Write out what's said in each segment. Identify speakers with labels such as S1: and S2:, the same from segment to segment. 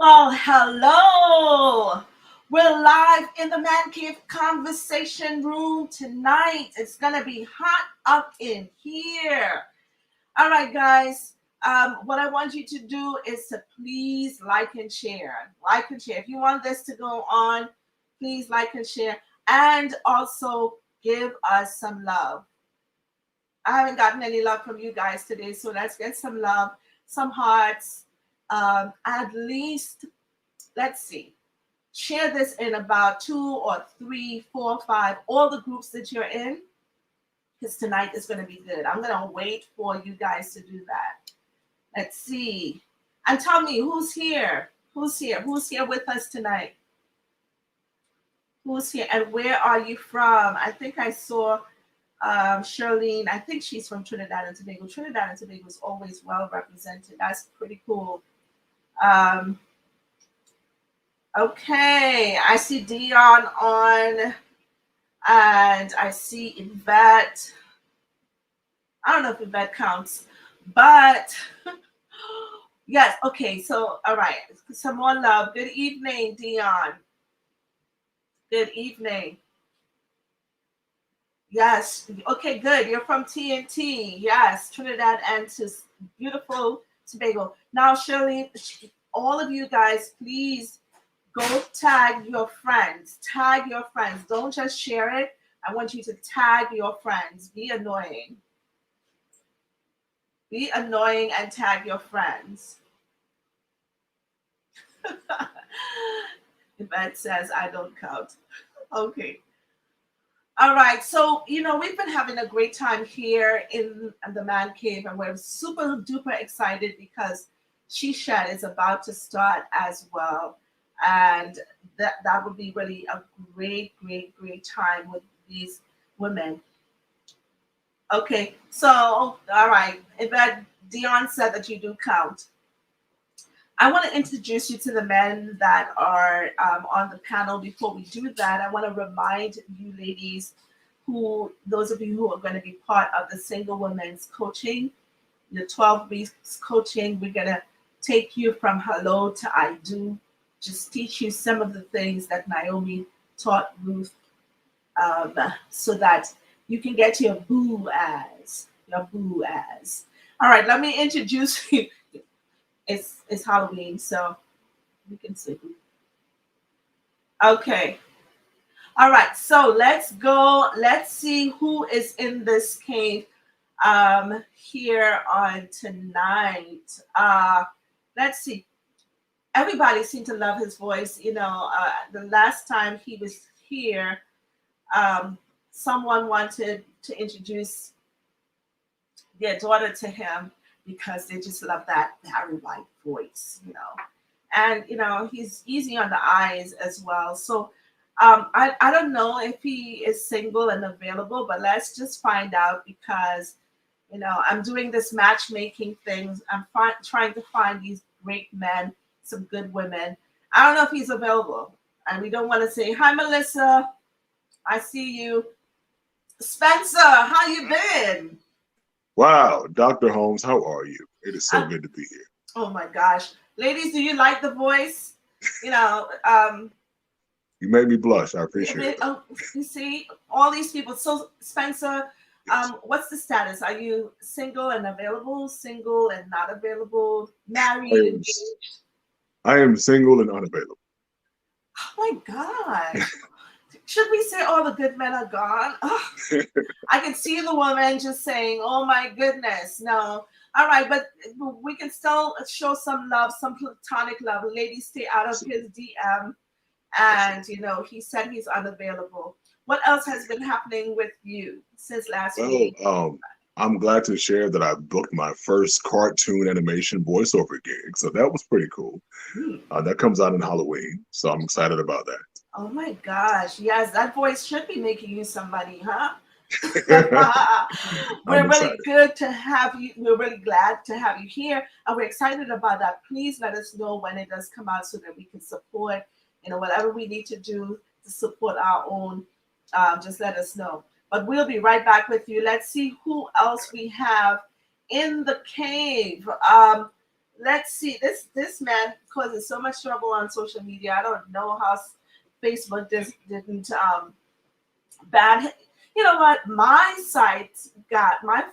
S1: Oh, hello. We're live in the ManCave Conversation room tonight. It's going to be hot up in here. All right, guys. What I want you to do is to please like and share. Like and share. If you want this to go on, please like and share. And also give us some love. I haven't gotten any love from you guys today, so let's get some love, some hearts. At least, let's see, share this in about 2 or 3, 4, 5, all the groups that you're in, because tonight is going to be good. I'm going to wait for you guys to do that. Let's see. And tell me who's here. Who's here? Who's here with us tonight? Who's here? And where are you from? I think I saw Charlene. I think she's from Trinidad and Tobago. Trinidad and Tobago is always well represented. That's pretty cool. Okay, I see Dion on, and I see Yvette. I don't know if Yvette counts, but yes, okay, so all right, some more love. Good evening, Dion. Good evening. Yes, okay, good. You're from TNT. Yes, Trinidad and beautiful Tobago. Now, Shirley, all of you guys, please go tag your friends. Tag your friends. Don't just share it. I want you to tag your friends. Be annoying. Be annoying and tag your friends. Yvette says, I don't count. Okay. All right. So, we've been having a great time here in the Man Cave, and we're super duper excited because She Shed is about to start as well. And that would be really a great time with these women. Okay, so all right, if that Dion said that you do count, I want to introduce you to the men that are on the panel. Before we do that, I want to remind you ladies, those of you who are going to be part of the Single Women's Coaching, the 12 weeks coaching, we're going to take you from hello to I do. Just teach you some of the things that Naomi taught Ruth, so that you can get your boo as. All right, let me introduce you. It's Halloween, so we can see. Okay. All right, so let's go. Let's see who is in this cave here on tonight. Let's see. Everybody seemed to love his voice. The last time he was here, someone wanted to introduce their daughter to him because they just love that Barry White voice. And, he's easy on the eyes as well. So I don't know if he is single and available, but let's just find out because, I'm doing this matchmaking things. I'm trying to find these great men, some good women. I don't know if he's available. And we don't want to say, hi, Melissa. I see you. Spencer, how you been?
S2: Wow, Dr. Holmes, how are you? It is so good to be here.
S1: Oh my gosh. Ladies, do you like the voice?
S2: You made me blush. I appreciate it.
S1: You see, all these people. So, Spencer, what's the status? Are you single and available, single and not available, married, engaged?
S2: I am single and unavailable.
S1: Oh my God. Should we say all the good men are gone? Oh, I can see the woman just saying, oh my goodness. No. All right, but we can still show some love, some platonic love. Ladies, stay out of his DM. And, he said he's unavailable. What else has been happening with you since last week?
S2: I'm glad to share that I booked my first cartoon animation voiceover gig. So that was pretty cool. That comes out in Halloween. So I'm excited about that.
S1: Oh my gosh. Yes, that voice should be making you some money, huh? We're really good to have you. We're really glad to have you here. And we're excited about that. Please let us know when it does come out so that we can support, whatever we need to do to support our own. Just let us know. But we'll be right back with you. Let's see who else we have in the cave. let's see. This man causes so much trouble on social media. I don't know how Facebook didn't ban. You know what? My site got my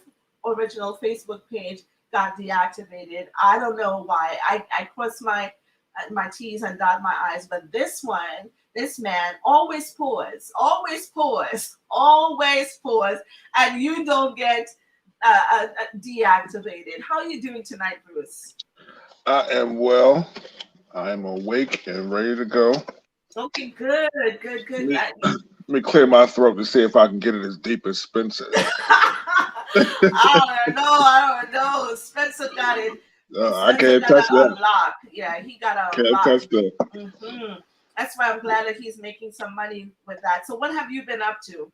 S1: original Facebook page got deactivated. I don't know why. I crossed my T's and dot my I's, but this man always pause, and you don't get deactivated. How are you doing tonight, Bruce?
S3: I am well. I am awake and ready to go.
S1: Okay, good.
S3: Let me, let me clear my throat to see if I can get it as deep as Spencer.
S1: I don't know. Spencer got it.
S3: I can't touch that.
S1: Unlock. Yeah, he got a
S3: Can't
S1: unlock.
S3: touch that.
S1: Mm-hmm. That's why I'm glad that he's making some money with that. So, what have you been up to?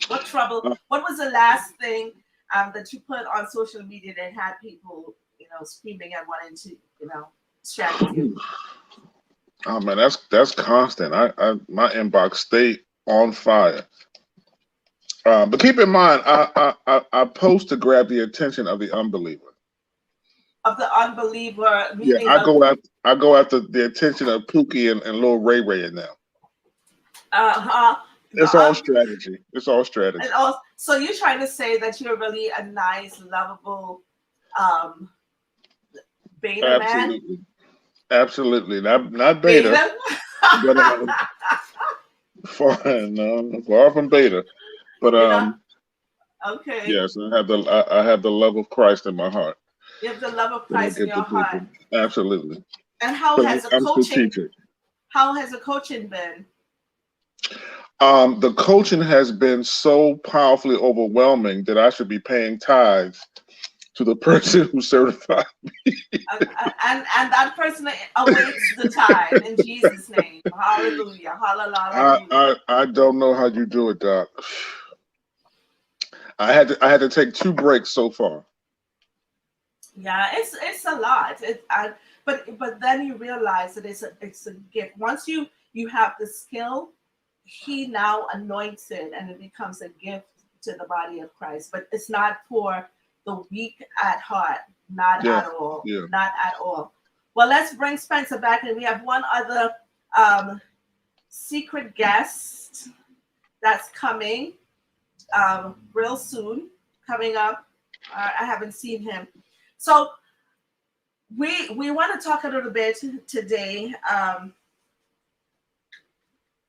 S1: What trouble? What was the last thing that you put on social media that had people, screaming and wanting to, strike you?
S3: Oh man, that's constant. I my inbox stay on fire. But keep in mind, I post to grab the attention of the unbeliever.
S1: Of the unbeliever,
S3: Yeah,
S1: meaning
S3: I go after the attention of Pookie and little Ray Ray and them. It's all strategy. It's all strategy.
S1: So you're trying to say that you're really a nice, lovable beta
S3: Absolutely.
S1: man?
S3: Absolutely. Not beta. But far from beta. But
S1: okay.
S3: yes, I have the love of Christ in my heart.
S1: You have the love of Christ in your heart.
S3: Absolutely.
S1: And how has the coaching been?
S3: The coaching has been so powerfully overwhelming that I should be paying tithes to the person who certified me.
S1: and that person awaits the tithe in Jesus' name. Hallelujah. Hallelujah.
S3: I don't know how you do it, Doc. I had to take 2 breaks so far.
S1: Yeah, it's a lot. But then you realize that it's a gift. Once you have the skill, he now anoints it and it becomes a gift to the body of Christ. But it's not for the weak at heart. Not at all.
S3: Yeah.
S1: Not at all. Well, let's bring Spencer back, and we have one other secret guest that's coming real soon, coming up. I haven't seen him. So we want to talk a little bit today.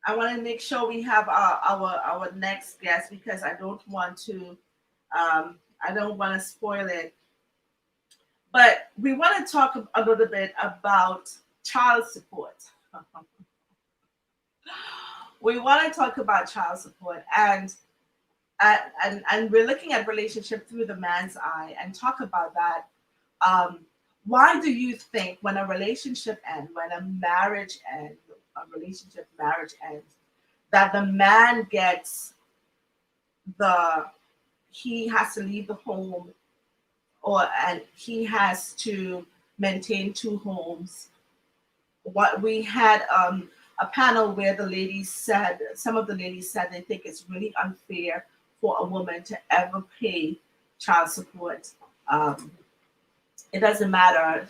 S1: I want to make sure we have our next guest because I don't want to spoil it. But we want to talk a little bit about child support. We want to talk about child support and we're looking at relationship through the man's eye and talk about that. Why do you think when a relationship ends, when a marriage ends, that the man he has to leave the home and he has to maintain 2 homes? What we had a panel where some of the ladies said they think it's really unfair for a woman to ever pay child support. It doesn't matter.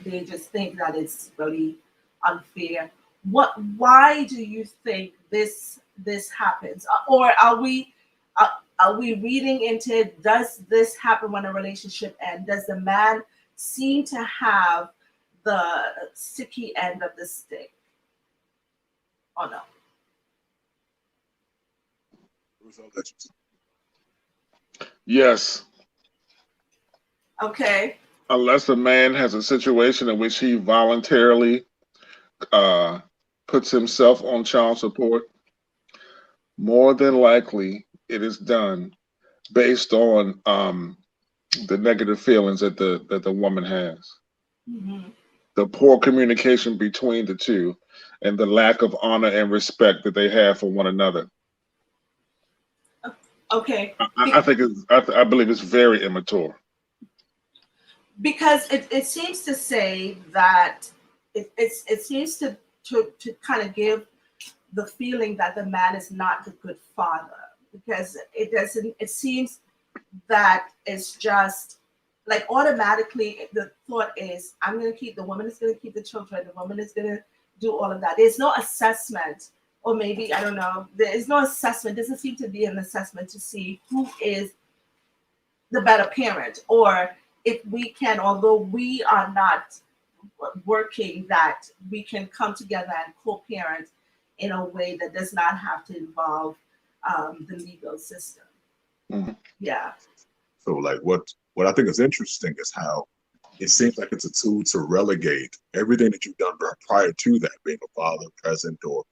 S1: They just think that it's really unfair. Why do you think this happens? Or are we reading into it? Does this happen when a relationship ends? Does the man seem to have the sticky end of the stick? Or no?
S3: Yes.
S1: Okay.
S3: Unless a man has a situation in which he voluntarily puts himself on child support, more than likely it is done based on the negative feelings that the woman has.
S1: Mm-hmm.
S3: The poor communication between the two and the lack of honor and respect that they have for one another.
S1: Okay.
S3: I believe it's very immature.
S1: Because it seems to say that it seems to kind of give the feeling that the man is not the good father, because it seems that it's just like automatically the thought is, I'm going to keep, the woman is going to keep the children, the woman is going to do all of that. There's no assessment, or maybe, I don't know, there is no assessment. Doesn't seem to be an assessment to see who is the better parent, or if we can, although we are not working, that we can come together and co-parent in a way that does not have to involve the legal system.
S3: Mhm.
S1: Yeah.
S2: So like what I think is interesting is how it seems like it's a tool to relegate everything that you've done prior to that, being a father present, or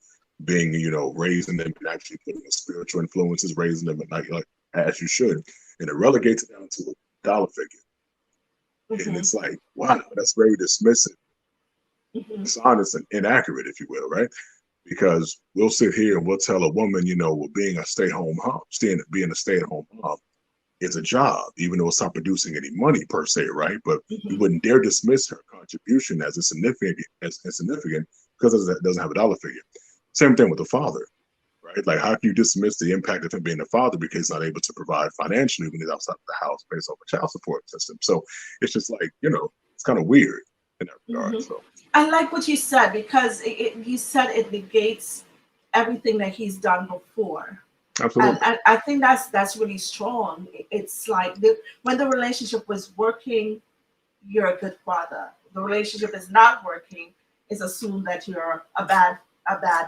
S2: being, raising them and actually putting the spiritual influences, raising them like as you should. And it relegates it down to a dollar figure. And it's like, wow, that's very dismissive, dishonest, and inaccurate, if you will, right? Because we'll sit here and we'll tell a woman, well, being a stay-at-home mom is a job, even though it's not producing any money per se, right? But we wouldn't dare dismiss her contribution as insignificant because it doesn't have a dollar figure. Same thing with the father, right? Like, how can you dismiss the impact of him being a father because he's not able to provide financially when he's outside of the house based on the child support system? So it's just like, it's kind of weird in that regard. So
S1: I like what you said, because you said it negates everything that he's done before.
S2: absolutely.
S1: And I think that's really strong. It's like when the relationship was working, you're a good father. The relationship is not working, it's assumed that you're a bad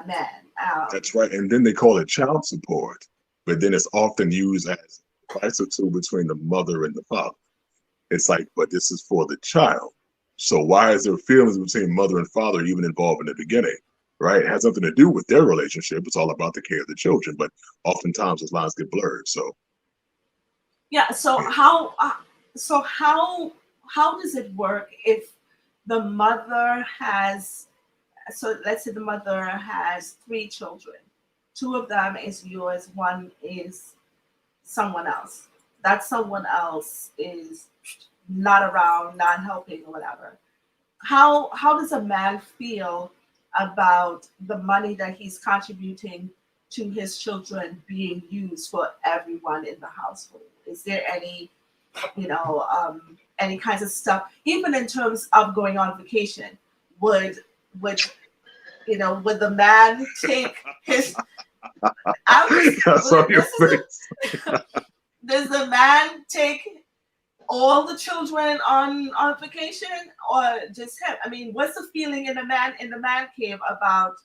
S1: man.
S2: That's right. And then they call it child support, but then it's often used as a price or two between the mother and the father. It's like, but this is for the child. So why is there feelings between mother and father even involved in the beginning? Right? It has nothing to do with their relationship. It's all about the care of the children. But oftentimes those lines get blurred. So
S1: Yeah. So how does it work if the mother has, so let's say the mother has 3 children, 2 of them is yours, 1 is someone else. That someone else is not around, not helping, or whatever. How does a man feel about the money that he's contributing to his children being used for everyone in the household? Is there any, any kinds of stuff, even in terms of going on vacation? Would the man take his?
S2: that's on your face.
S1: Does the man take all the children on vacation, or just him? I mean, what's the feeling in the man cave about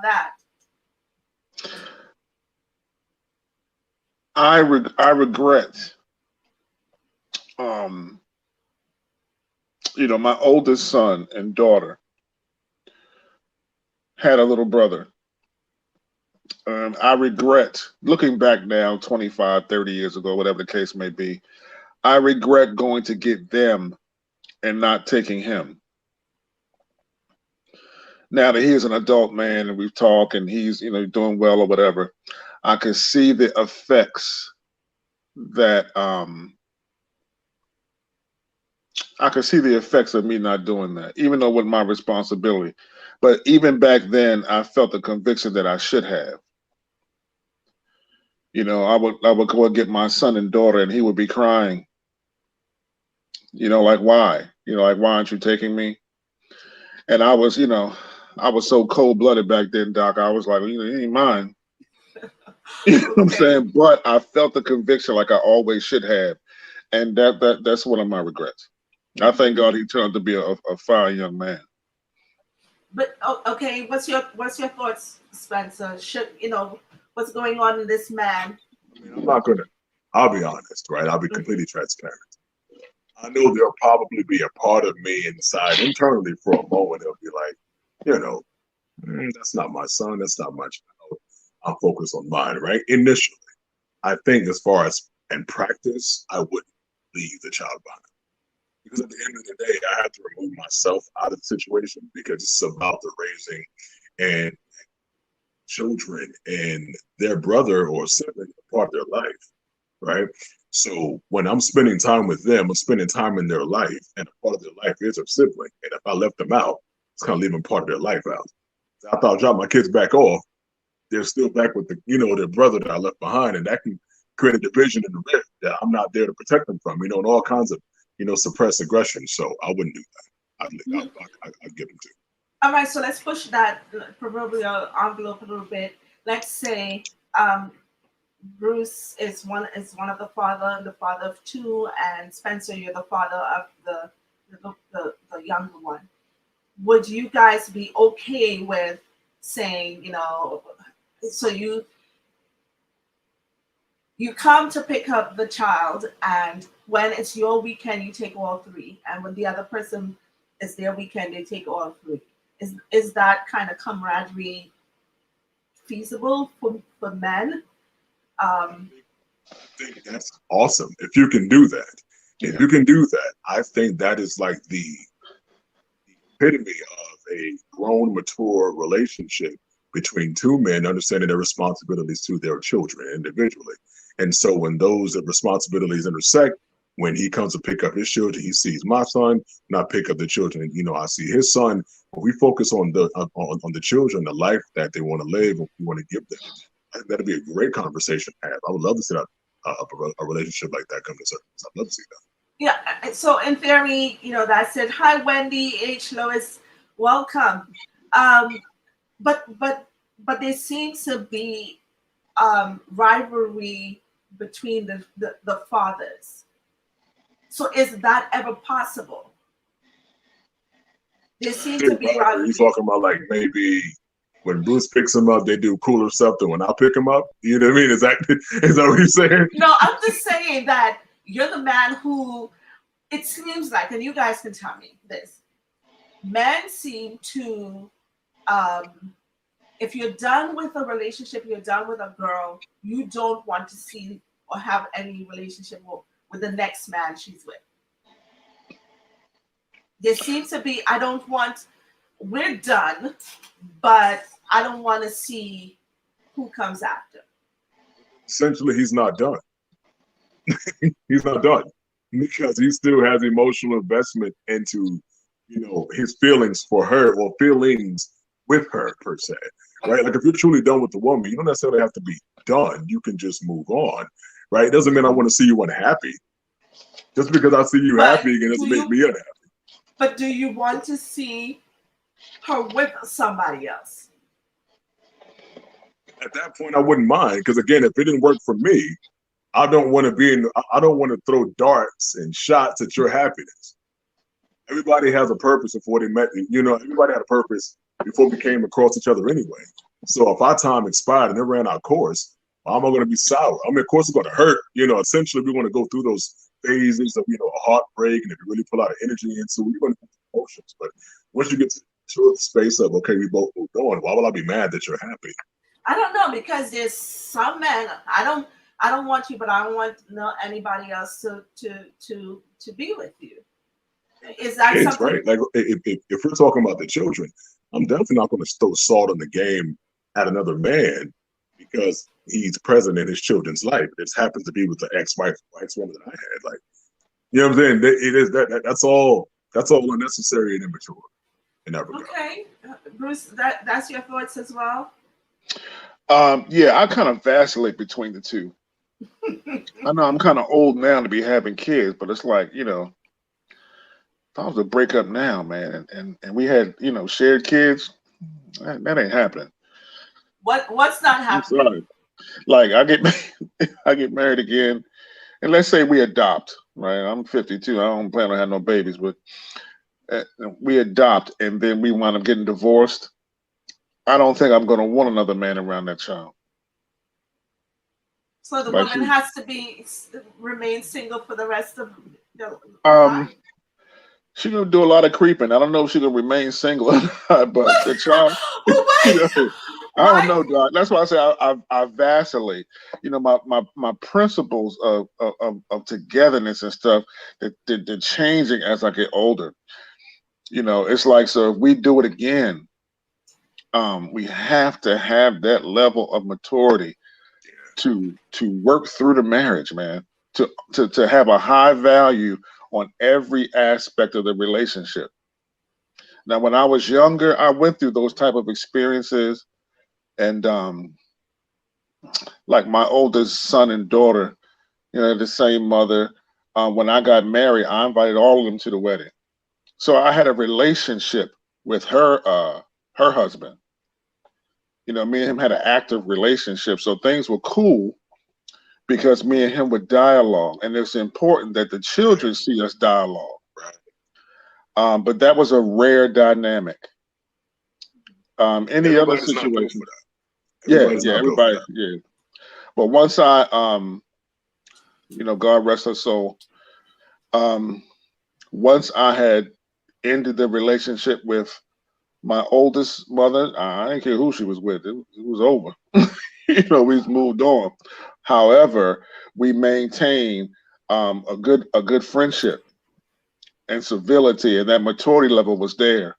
S1: that?
S3: I regret, my oldest son and daughter had a little brother. I regret, looking back now, 25, 30 years ago, whatever the case may be, I regret going to get them and not taking him. Now that he is an adult man and we've talked and he's, doing well or whatever, I can see the effects that of me not doing that, even though it wasn't my responsibility. But even back then, I felt the conviction that I should have. I would go and get my son and daughter, and he would be crying. Like, why? Like, why aren't you taking me? And I was, I was so cold-blooded back then, Doc. I was like, you ain't mine. You know what I'm saying? But I felt the conviction like I always should have. And that's one of my regrets. I thank God he turned out to be a fine young man.
S1: But okay, what's your thoughts, Spencer? What's going on in this man?
S2: I'll be honest, right? I'll be completely transparent. I know there'll probably be a part of me inside internally for a moment. It'll be like, that's not my son. That's not my child. I'm focused on mine, right? Initially, I think as far as in practice, I wouldn't leave the child behind. Because at the end of the day, I have to remove myself out of the situation because it's about the raising and children and their brother or sibling part of their life, right? So when I'm spending time with them, I'm spending time in their life, and a part of their life is a sibling. And if I left them out, it's kind of leaving part of their life out. So after I drop my kids back off, they're still back with their brother that I left behind, and that can create a division and a rift that I'm not there to protect them from, and all kinds of, suppress aggression. So I wouldn't do that. I'd give him to.
S1: All right, so let's push that proverbial envelope a little bit. Let's say Bruce is one of the father of two, and Spencer, you're the father of the younger one. Would you guys be okay with saying, so you come to pick up the child, and when it's your weekend, you take all three, and when the other person is their weekend, they take all three. Is that kind of camaraderie feasible for men?
S2: I think that's awesome. If you can do that, I think that is like the epitome of a grown, mature relationship between two men understanding their responsibilities to their children individually. And so when those responsibilities intersect, when he comes to pick up his children, he sees my son, and I pick up the children, and I see his son. When we focus on the children, the life that they want to live, and we want to give them, I think that'd be a great conversation to have. I would love to see that a relationship like that come to surface. I'd love to see that.
S1: Yeah. So in theory, that said, hi Wendy, H. Lois, welcome. But there seems to be rivalry between the fathers. So is that ever possible? There seems to be rivalry.
S2: You talking about like maybe when Bruce picks him up, they do cooler stuff than when I pick him up? You know what I mean? Is that what you're saying?
S1: No, I'm just saying that you're the man who, it seems like, and you guys can tell me this, men seem to, if you're done with a relationship, you're done with a girl, you don't want to see or have any relationship with the next man she's with. There seems to be, we're done, but I don't want to see who comes after.
S2: Essentially, he's not done. He's not done because he still has emotional investment into, his feelings for her or feelings with her per se, right? Like if you're truly done with the woman, you don't necessarily have to be done. You can just move on, right? It doesn't mean I want to see you unhappy. Just because I see you happy, it doesn't make me unhappy.
S1: But do you want to see her with somebody else?
S2: At that point, I wouldn't mind because again, if it didn't work for me, I don't want to throw darts and shots at your happiness. Everybody has a purpose before they met. Everybody had a purpose before we came across each other anyway. So if our time expired and it ran our course, why am I going to be sour? I mean, of course it's going to hurt. Essentially we want to go through those phases of, a heartbreak, and if you really pull out of energy into it, you're going to have emotions. But once you get to the space of, okay, we both moved on, why would I be mad that you're happy?
S1: I don't know, because there's some men, I don't want you, but I don't want anybody else to be with you. Is that something?
S2: Right. Like if we're talking about the children, I'm definitely not going to throw salt on the game at another man because he's present in his children's life. This happens to be with the ex-woman that I had. Like, you know what I'm saying? It is that's all unnecessary and immature in that regard.
S1: Okay, Bruce, that's your thoughts as well.
S3: Yeah, I kind of vacillate between the two. I know I'm kind of old now to be having kids, but it's like, if I was to break up now, man, and we had, shared kids, that ain't happening.
S1: What's not happening?
S3: Sorry. Like I get married again, and let's say we adopt, right? I'm 52. I don't plan on having no babies, but we adopt, and then we wind up getting divorced. I don't think I'm going to want another man around that child.
S1: So the woman has to remain single for the rest of the life?
S3: She's going to do a lot of creeping. I don't know if she's going to remain single or not, but the child, I don't know, Doc. That's why I say I vacillate. My principles of togetherness and stuff, they're changing as I get older. It's like, so if we do it again, we have to have that level of maturity to work through the marriage, man, to have a high value on every aspect of the relationship. Now, when I was younger, I went through those type of experiences, and like my oldest son and daughter, the same mother. when I got married, I invited all of them to the wedding. So I had a relationship with her husband. You know, me and him had an active relationship. So things were cool because me and him would dialogue. And it's important that the children see us dialogue. But that was a rare dynamic. Any other
S2: Everybody's not built
S3: situation?
S2: for that. Everybody's
S3: Yeah,
S2: not built for
S3: everybody,
S2: that.
S3: yeah. But once I, you know, God rest her soul. Once I had ended the relationship with my oldest mother, I didn't care who she was with. It was over. You know, we moved on. However, we maintained a good friendship and civility, and that maturity level was there.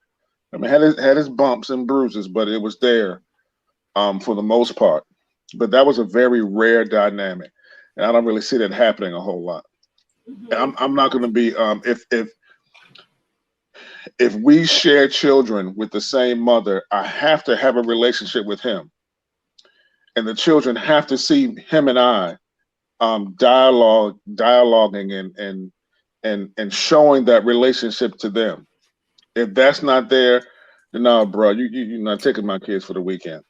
S3: I mean, had his bumps and bruises, but it was there for the most part. But that was a very rare dynamic, and I don't really see that happening a whole lot. I'm not going to be if we share children with the same mother, I have to have a relationship with him, and the children have to see him and I dialoguing and showing that relationship to them. If that's not there, then no, bro, you're not taking my kids for the weekend.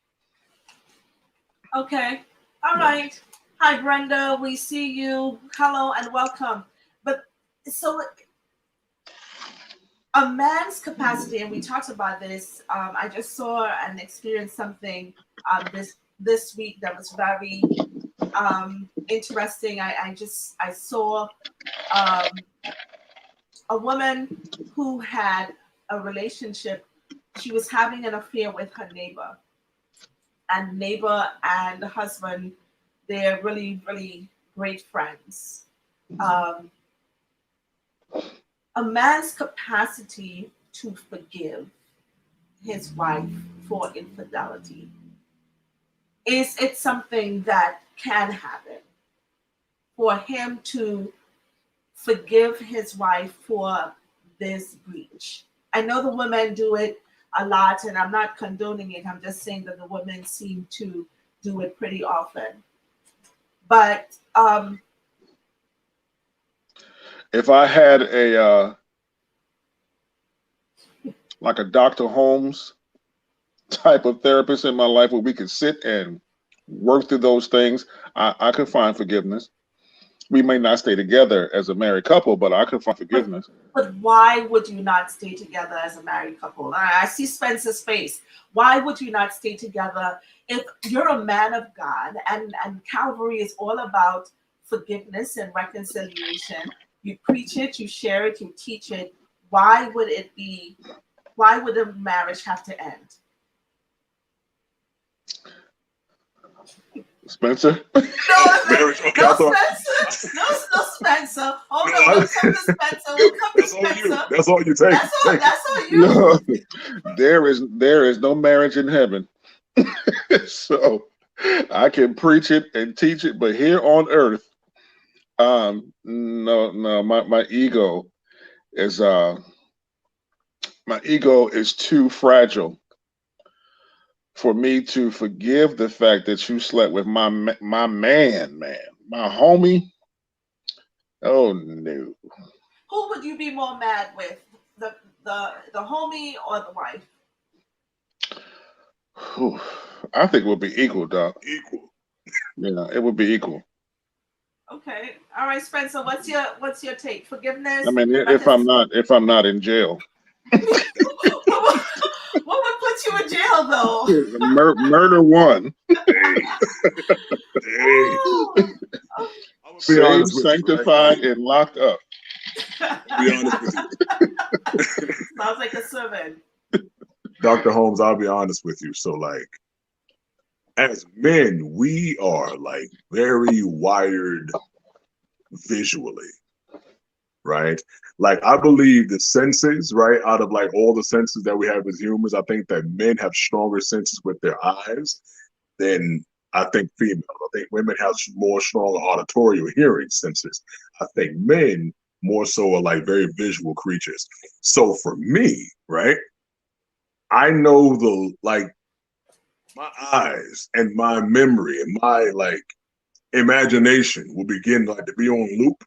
S1: Okay. All right. Hi, Brenda. We see you. Hello and welcome. But so a man's capacity, and we talked about this. I just saw and experienced something this week that was very interesting. I saw a woman who had a relationship. She was having an affair with her neighbor, and neighbor and the husband, they're really, really great friends. A man's capacity to forgive his wife for infidelity, is it something that can happen for him to forgive his wife for this breach? I know the women do it a lot, and I'm not condoning it. I'm just saying that the women seem to do it pretty often. But
S3: if I had a like a Dr. Holmes type of therapist in my life where we could sit and work through those things, I could find forgiveness. We may not stay together as a married couple, but I could find forgiveness.
S1: But why would you not stay together as a married couple? I see Spencer's face. Why would you not stay together if you're a man of God, and Calvary is all about forgiveness and reconciliation? You preach it, you share it, you teach it. Why would a marriage have to end?
S3: Spencer?
S1: No, Spencer. No, Spencer. Oh no, we'll come to Spencer. We'll come to Spencer.
S2: That's all you take.
S1: That's all you.
S3: No, there is no marriage in heaven. So I can preach it and teach it, but here on earth, no, my ego is too fragile for me to forgive the fact that you slept with my man, my homie. Oh no.
S1: Who would you be more mad with, the homie or the wife?
S3: Whew. I think it would be equal, Doc.
S2: Equal.
S3: Yeah, it would be equul.
S1: Okay. All right, Spencer. What's your take? Forgiveness?
S3: I mean, if I'm not in jail.
S1: What would put you in jail, though?
S3: Murder one.
S2: Hey.
S3: Saved, sanctified, and locked up.
S2: I'll be honest with you.
S1: Sounds like a sermon.
S2: Dr. Holmes, I'll be honest with you. So, like, as men, we are like very wired visually, right? Like, I believe the senses, right? Out of like all the senses that we have as humans, I think that men have stronger senses with their eyes than I think females. I think women have more stronger auditory or hearing senses. I think men more so are like very visual creatures. So for me, right, I know my eyes and my memory and my like imagination will begin like to be on loop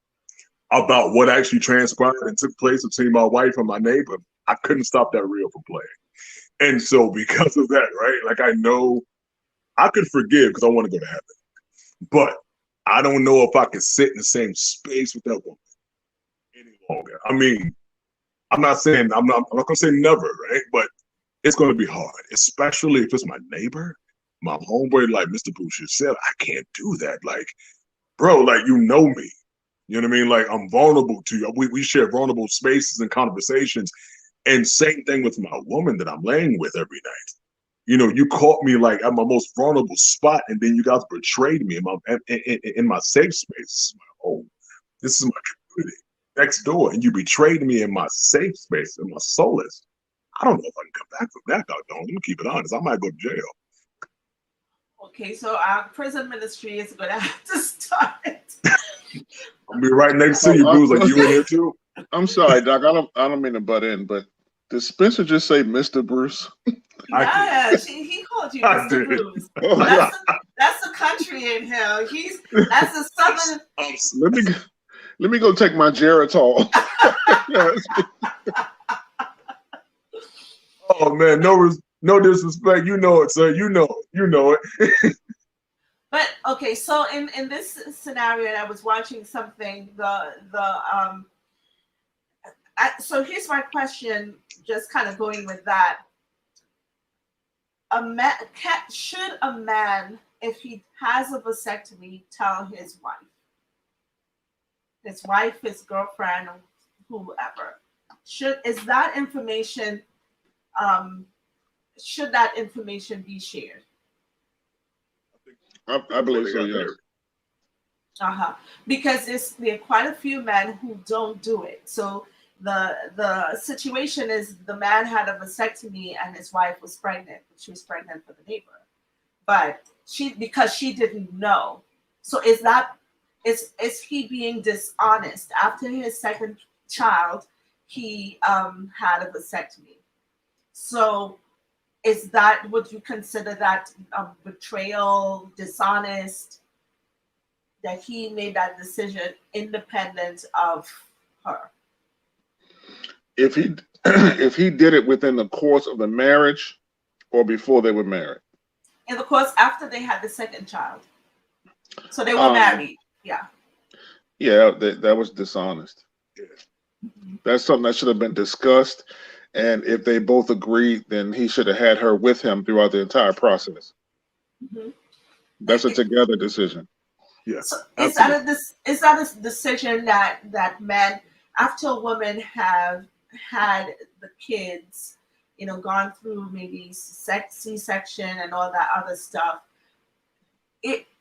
S2: about what actually transpired and took place between my wife and my neighbor, I couldn't stop that reel from playing. And so because of that, right, like I know I could forgive because I want to go to heaven. But I don't know if I could sit in the same space with that woman any longer. I mean, I'm not gonna say never, right? But it's gonna be hard, especially if it's my neighbor, my homeboy, like Mr. Boucher said. I can't do that. Like, bro, like you know me. You know what I mean? Like I'm vulnerable to you. We share vulnerable spaces and conversations. And same thing with my woman that I'm laying with every night. You know, you caught me like at my most vulnerable spot, and then you guys betrayed me in my safe space. This is my home. This is my community next door, and you betrayed me in my safe space, in my solace. I don't know if I can come back from that, dog. I'm gonna keep it honest. I might go to jail.
S1: Okay, so our prison ministry is going to have to start.
S2: I'll be right next to you, Bruce. Like you in here too.
S3: I'm sorry, Doc. I don't mean to butt in, but did Spencer just say Mr. Bruce?
S1: Yeah, he called you Mr. Bruce. That's the country in him. That's the southern.
S3: Let me go take my Geritol.
S2: Oh man, no disrespect. You know it, sir. You know it.
S1: But okay, so in this scenario, and I was watching something. So here's my question. Just kind of going with that. Should a man, if he has a vasectomy, tell his wife, his girlfriend, or whoever? Should that information be shared?
S3: I believe so, yes.
S1: Because there are quite a few men who don't do it. So the situation is the man had a vasectomy and his wife was pregnant. She was pregnant for the neighbor, but because she didn't know. So is he being dishonest? After his second child, he had a vasectomy. So would you consider that betrayal, dishonest, that he made that decision independent of her?
S3: If he did it within the course of the marriage or before they were married?
S1: In the course after they had the second child. So they were married. Yeah.
S3: Yeah, that was dishonest.
S1: Mm-hmm.
S3: That's something that should have been discussed. And if they both agreed, then he should have had her with him throughout the entire process.
S1: Mm-hmm.
S3: That's a together decision.
S2: Yes.
S1: So is that a decision that men, after a woman have had the kids, gone through maybe C-section and all that other stuff,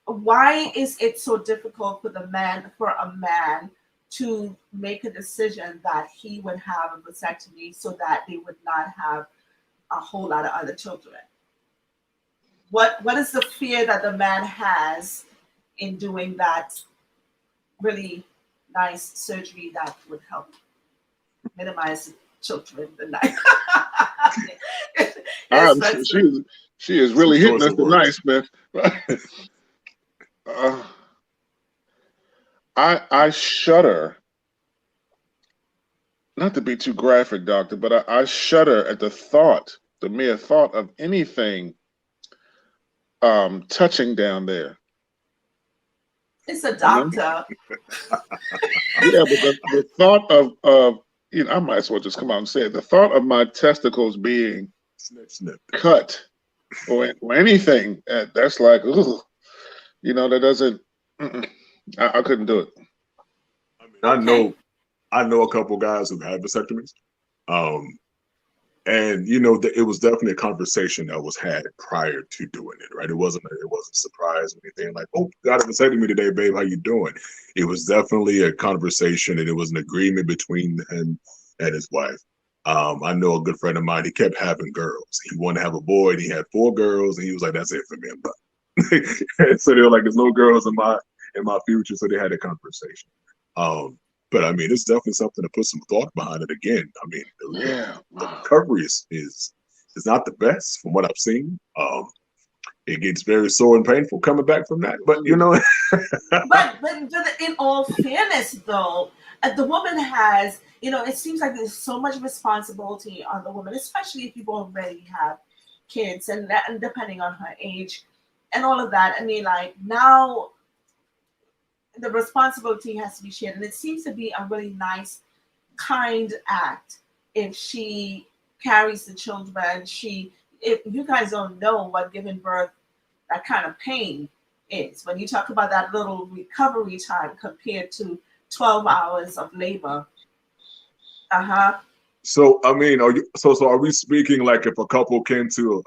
S1: why is it so difficult for a man to make a decision that he would have a vasectomy so that they would not have a whole lot of other children? What is the fear that the man has in doing that really nice surgery that would help minimize the children?
S3: She is really hitting us tonight, Smith. I shudder, not to be too graphic, doctor, but I shudder at the mere thought of anything touching down there.
S1: It's a doctor.
S3: Yeah, but the thought of I might as well just come out and say it. The thought of my testicles being cut or anything, that's like, ugh, that doesn't. I couldn't do it.
S2: I mean, I know a couple guys who had vasectomies, and it was definitely a conversation that was had prior to doing it. Right? It wasn't a surprise or anything like, "Oh, got a vasectomy today, babe. How you doing?" It was definitely a conversation, and it was an agreement between him and his wife. I know a good friend of mine. He kept having girls. He wanted to have a boy, and he had 4 girls, and he was like, "That's it for me." So they were like, "There's no girls in my future," so they had a conversation. But I mean, it's definitely something to put some thought behind it. Again, I mean, the recovery is not the best from what I've seen. it gets very sore and painful coming back from that. But you know,
S1: but in all fairness, though, the woman has, it seems like there's so much responsibility on the woman, especially if you already have kids, and depending on her age and all of that. I mean, like, now the responsibility has to be shared, and it seems to be a really nice, kind act if she carries the children. If you guys don't know what giving birth, that kind of pain is, when you talk about that little recovery time compared to 12 hours of labor.
S2: So I mean, are we speaking like if a couple came to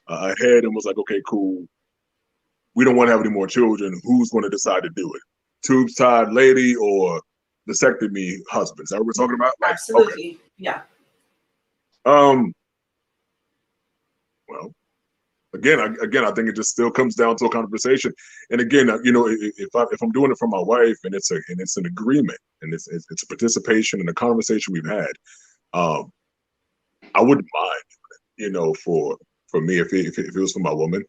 S2: a head and was like, okay, cool, we don't want to have any more children, who's going to decide to do it? Tubes tied lady or vasectomy husband? Is that what we're talking about? Like,
S1: absolutely, okay. Yeah.
S2: Well, again, I think it just still comes down to a conversation. And again, if I'm doing it for my wife and it's an agreement and it's a participation in a conversation we've had, I wouldn't mind, for me if it was for my woman.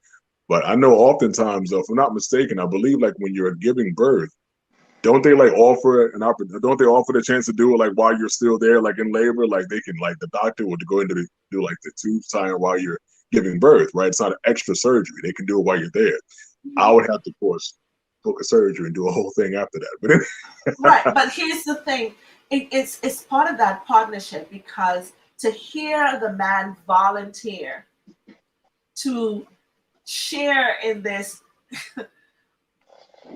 S2: But I know oftentimes, if I'm not mistaken, I believe like when you're giving birth, don't they like offer don't they offer the chance to do it like while you're still there, like in labor, like they can, like the doctor would go into do like the tubes tying while you're giving birth, right? It's not an extra surgery. They can do it while you're there. I would have to, of course, book a surgery and do a whole thing after that. But
S1: right. But here's the thing. It's part of that partnership, because to hear the man volunteer to share in this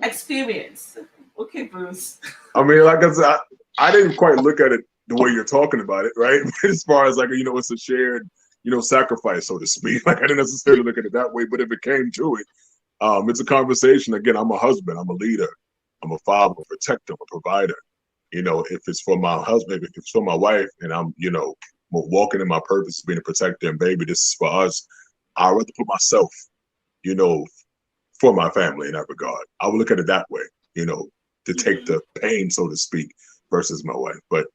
S1: experience. Okay, Bruce.
S2: I mean, like I said, I didn't quite look at it the way you're talking about it, right? As far as like, it's a shared, sacrifice, so to speak. Like I didn't necessarily look at it that way, but if it came to it, it's a conversation. Again, I'm a husband, I'm a leader, I'm a father, a protector, a provider. If it's for my husband, if it's for my wife, and I'm, walking in my purpose, being a protector, and baby, this is for us, I'd rather put myself, for my family in that regard. I would look at it that way, to take the pain, so to speak, versus my wife. But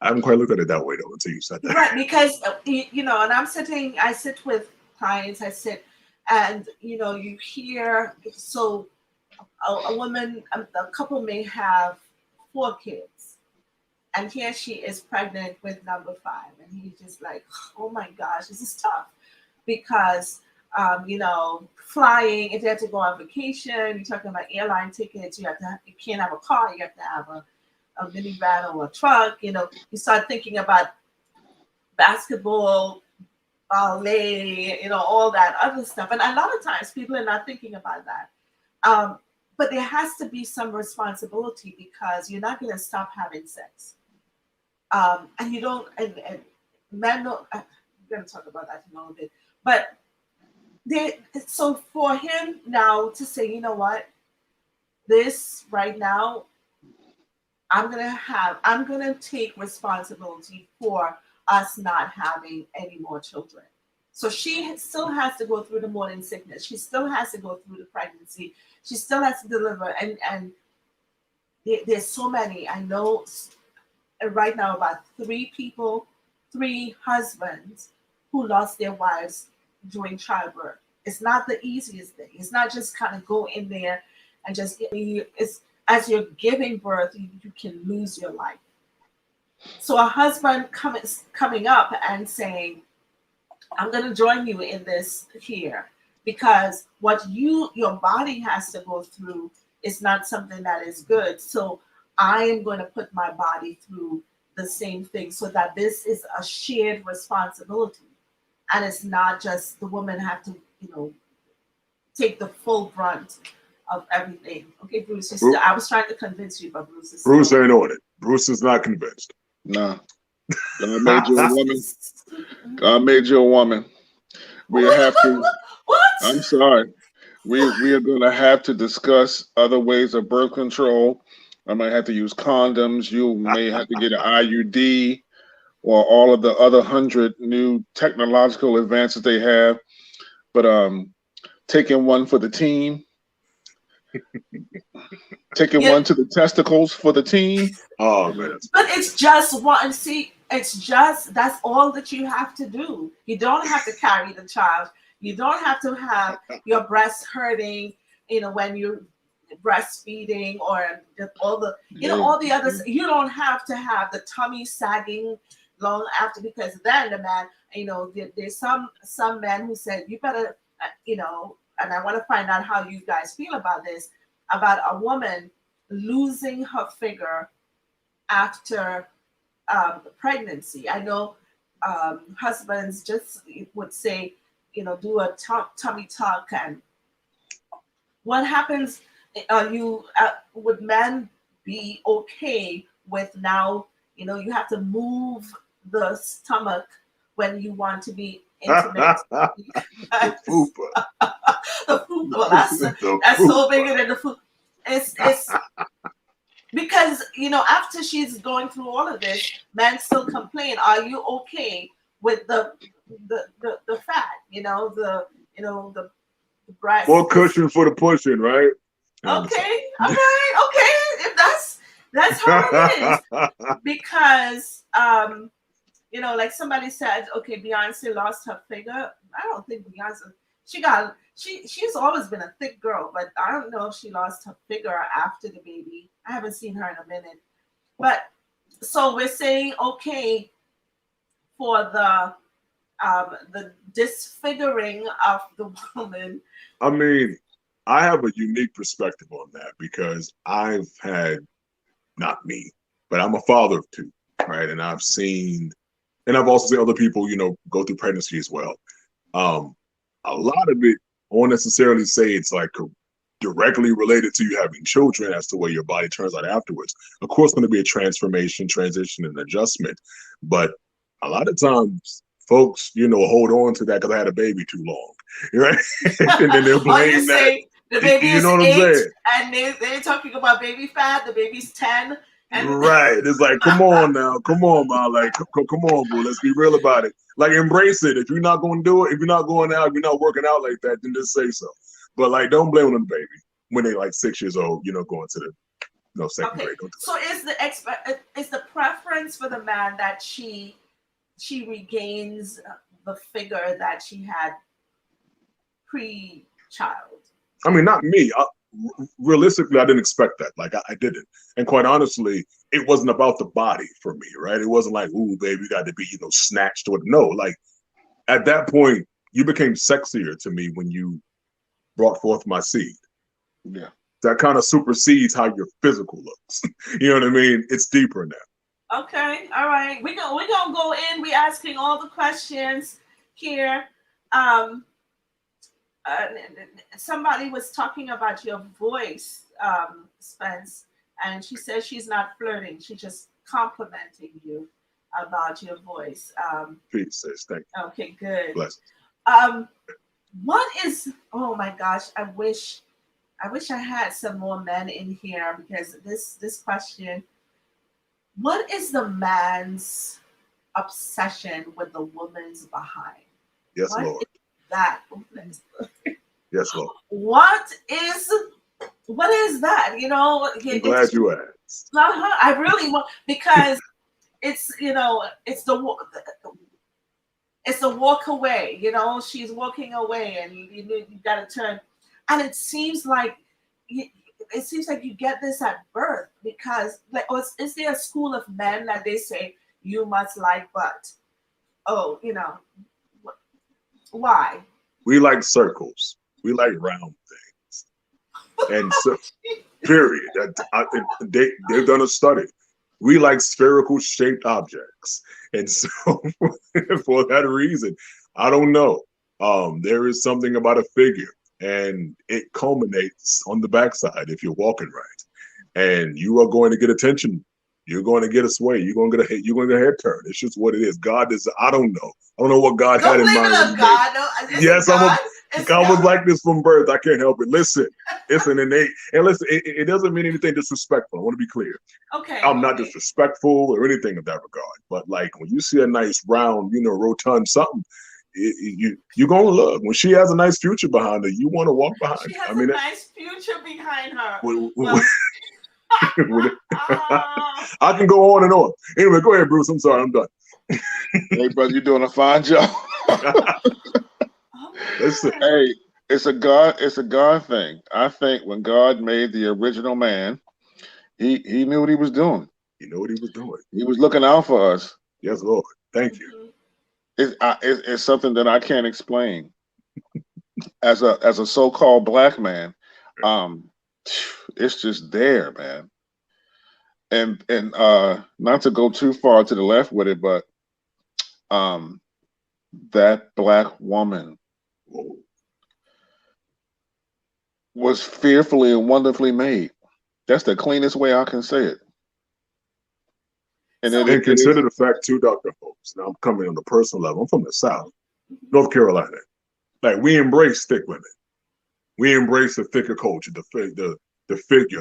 S2: I haven't quite looked at it that way though until you said that.
S1: Right, because and I sit with clients, and you hear, so a woman, a couple may have 4 kids, and here she is pregnant with number 5, and he's just like, oh my gosh, this is tough, because flying, if you have to go on vacation, you're talking about airline tickets, you can't have a car, you have to have a minivan or a truck. You start thinking about basketball, ballet, all that other stuff. And a lot of times people are not thinking about that. But there has to be some responsibility, because you're not going to stop having sex. And you don't, and men don't, I'm going to talk about that in a little bit. But so for him now to say, you know what, this right now, I'm going to take responsibility for us not having any more children. So she still has to go through the morning sickness. She still has to go through the pregnancy. She still has to deliver. And there's so many. I know right now about 3 husbands who lost their wives during childbirth. It's not the easiest thing. It's not just kind of go in there and just, it's as you're giving birth, you can lose your life. So a husband coming up and saying, I'm going to join you in this here, because what your body has to go through is not something that is good. So I am going to put my body through the same thing, so that this is a shared responsibility. And it's not just the woman have to, take the full brunt of everything. Okay, Bruce, I was trying to convince you, but Bruce is
S2: ain't on it. Bruce is not convinced.
S3: No. God made you a woman. God made you a woman. We have to.
S1: What?
S3: I'm sorry. We are going to have to discuss other ways of birth control. I might have to use condoms. You may have to get an IUD, or all of the other 100 new technological advances they have. But taking one for the team. Taking one to the testicles for the team.
S2: Oh man!
S1: But it's just one. See, that's all that you have to do. You don't have to carry the child. You don't have to have your breasts hurting, when you're breastfeeding, or just all the, all the others. You don't have to have the tummy sagging long after, because then the man, there's some men who said, you better, and I want to find out how you guys feel about this, about a woman losing her figure after pregnancy. I know husbands just would say, do a tummy tuck. And what happens, would men be okay with now, you have to move the stomach when you want to be intimate?
S2: The fupa.
S1: The fupa, that's so bigger than the fupa. It's because, after she's going through all of this, men still complain. Are you okay with the fat? The breast.
S2: More cushion for the pushing, right?
S1: Okay, all right, okay. If that's how it is, because like somebody said, okay, Beyonce lost her figure. I don't think Beyonce. She's always been a thick girl, but I don't know if she lost her figure after the baby. I haven't seen her in a minute. But so we're saying okay for the disfiguring of the woman.
S2: I mean, I have a unique perspective on that because I've had, not me, but I'm a father of two, right? And I've seen, and I've also seen other people, go through pregnancy as well. A lot of it, I won't necessarily say it's like directly related to you having children as to where your body turns out afterwards. Of course, going to be a transformation, transition, and adjustment. But a lot of times, folks, hold on to that because I had a baby too long, right? And then they'll blame that.
S1: The baby is
S2: what
S1: 8,
S2: I'm saying?
S1: And they're talking about baby fat. The baby's 10.
S2: Right. It's like, come on now. Come on, man. Like, come on, boo. Let's be real about it. Like, embrace it. If you're not going to do it, if you're not going out, if you're not working out like that, then just say so. But, like, don't blame on the baby when they're, like, 6 years old, going to the second grade.
S1: So is the preference for the man that she regains the figure that she had pre-child?
S2: I mean, not me. Realistically, I didn't expect that. Like, I didn't. And quite honestly, it wasn't about the body for me, right? It wasn't like, ooh, baby, you got to be, snatched or no. Like, at that point, you became sexier to me when you brought forth my seed.
S3: Yeah.
S2: That kind of supersedes how your physical looks. You know what I mean? It's deeper now.
S1: Okay. All right. We're gonna go in. We're asking all the questions here. Somebody was talking about your voice, Spence, and she says she's not flirting. She's just complimenting you about your voice.
S2: Peace, sis. Thank you.
S1: Okay, good.
S2: Bless.
S1: What is? Oh my gosh! I wish I had some more men in here because this question. What is the man's obsession with the woman's behind?
S2: Yes,
S1: what
S2: Lord.
S1: That.
S2: Yes, Lord.
S1: What is that?
S2: I'm glad you asked.
S1: I really want, because it's it's the walk away. She's walking away, and you got to turn, and it seems like you get this at birth because is there a school of men that they say you must like butt? Oh, why?
S2: We like circles. We like round things. And so, period. They've done a study. We like spherical shaped objects. And so, for that reason, I don't know. There is something about a figure, and it culminates on the backside if you're walking right. And you are going to get attention. You're going to get a sway. You're going to get a head turn. It's just what it is. God is, I don't know. I don't know what God had in mind.
S1: God. No,
S2: yes, I was like this from birth. I can't help it. Listen, it's an innate. And listen, it doesn't mean anything disrespectful. I want to be clear.
S1: Okay.
S2: I'm not disrespectful or anything of that regard. But like when you see a nice round, rotund something, you're going to look. When she has a nice future behind her, you want to walk behind her.
S1: She has a nice future behind her.
S2: I can go on and on. Anyway, go ahead, Bruce. I'm sorry, I'm done.
S3: Hey, brother, you're doing a fine job.
S2: Listen,
S3: Hey, it's a God thing. I think when God made the original man, he knew what he was doing.
S2: you know what he was doing.
S3: He was looking out for us.
S2: Yes, Lord. Thank you.
S1: Mhm.
S3: It's something that I can't explain. As a so-called black man, um, it's just there, man. And not to go too far to the left with it, but um, that black woman
S2: Whoa.
S3: was fearfully and wonderfully made. That's the cleanest way I can say it. And
S1: So,
S2: And
S3: it is.
S2: consider the fact too, Dr. Holmes. Now I'm coming on the personal level. I'm from the South, North Carolina. Like we embrace thick women. We embrace the thicker culture, the figure,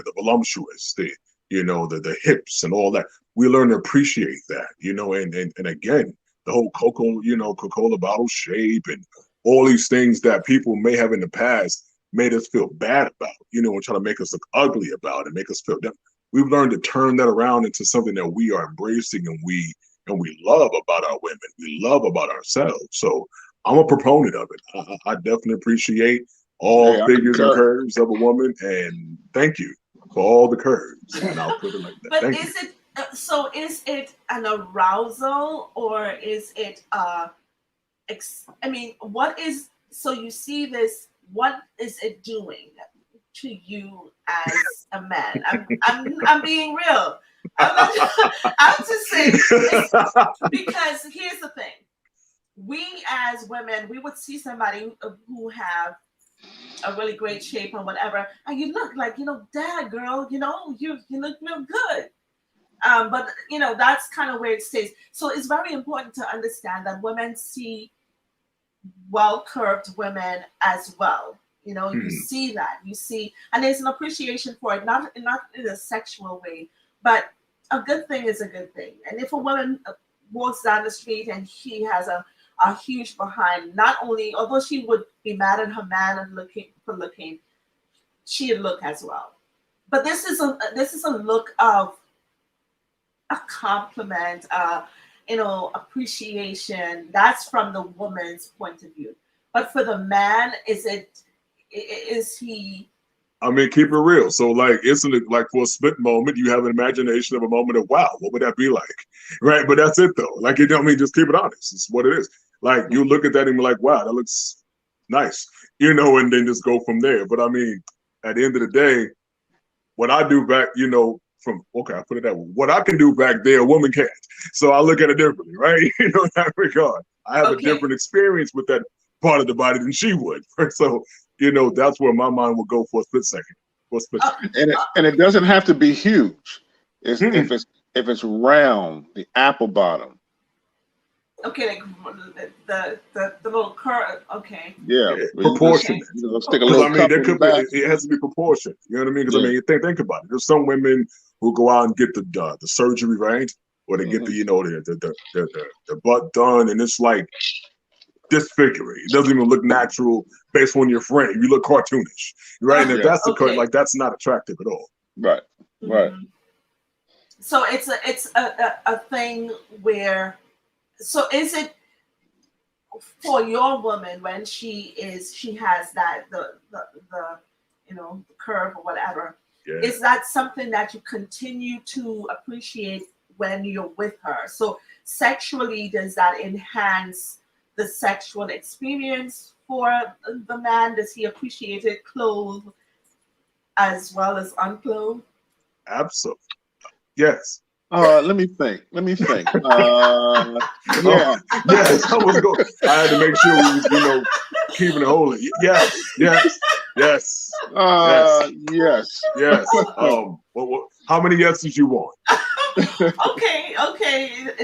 S2: the voluptuous, the hips and all that. We learn to appreciate that, and again, the whole Coca-Cola bottle shape and all these things that people may have in the past made us feel bad about, and try to make us look ugly about it, make us feel that we've learned to turn that around into something that we are embracing and we love about our women. We love about ourselves. So I'm a proponent of it. I definitely appreciate all
S3: Hey, I
S2: figures and
S3: concur.
S2: curves of a woman, and thank you for all the curves. And I'll put it like that.
S1: but
S2: Thank you.
S1: is it so? Is it an arousal or is it I mean, what is so you see this? What is it doing to you as a man? I'm being real. I'm not. I'm just saying it's because here's the thing. We as women, we would see somebody who have a really great shape or whatever, and you look like dad, girl, you look real good. But that's kind of where it stays. So it's very important to understand that women see well curved women as well. You
S2: Hmm.
S1: see that. You see, and there's an appreciation for it, not in a sexual way, but a good thing is a good thing. And if a woman walks down the street and she has a huge behind, not only although she would be mad at her man and looking, she'd look as well. But this is a look of a compliment, appreciation. That's from the woman's point of view. But for the man, is he?
S2: I mean, keep it real. So, like, isn't it like for a split moment, you have an imagination of a moment of, wow, what would that be like? Right. But that's it, though. Like, you know what I mean? Just keep it honest. It's what it is. Like, you look at that and be like, wow, that looks nice, and then just go from there. But I mean, at the end of the day, what I do back, I put it that way. What I can do back there, a woman can't. So I look at it differently, right? In that regard. I have a
S1: Okay.
S2: different experience with that part of the body than she would. So, that's where my mind will go for a split second. For a split
S1: Uh,
S2: second.
S3: And it doesn't have to be huge. It's
S2: Mm-mm.
S3: if it's round, the apple bottom.
S1: okay, like the little curve. Okay.
S3: Yeah,
S2: Yeah,
S3: where you just
S1: Okay.
S2: proportionate.
S3: stick a
S2: Because I
S3: little
S2: mean,
S3: cup
S2: there
S3: in the
S2: could be
S3: back.
S2: it has to be proportionate. You know what I mean? Because I
S3: Yeah.
S2: mean, you think about it. There's some women who go out and get the surgery, right? Or they get
S3: Hmm.
S2: the butt done, and it's like disfiguring. It doesn't even look natural based on your frame. You look cartoonish, right? And if
S3: Yeah.
S2: that's the case,
S1: Okay.
S2: like that's not attractive at all.
S3: Right. Right.
S1: Mhm. So it's a thing where. So is it for your woman when she has that the the curve or whatever,
S2: Yeah,
S1: is that something that you continue to appreciate when you're with her? So sexually, does that enhance the sexual experience for the man? Does he appreciate it clothed as well as unclothed?
S2: absolutely. Yes.
S3: Let me think. Let me think.
S2: Oh,
S3: Yeah.
S2: yes. I was going. I had to make sure we was, keeping it holy. Yes. Yes. Yes. Yes.
S3: Yes.
S2: Yes. How many yeses you want?
S1: Okay,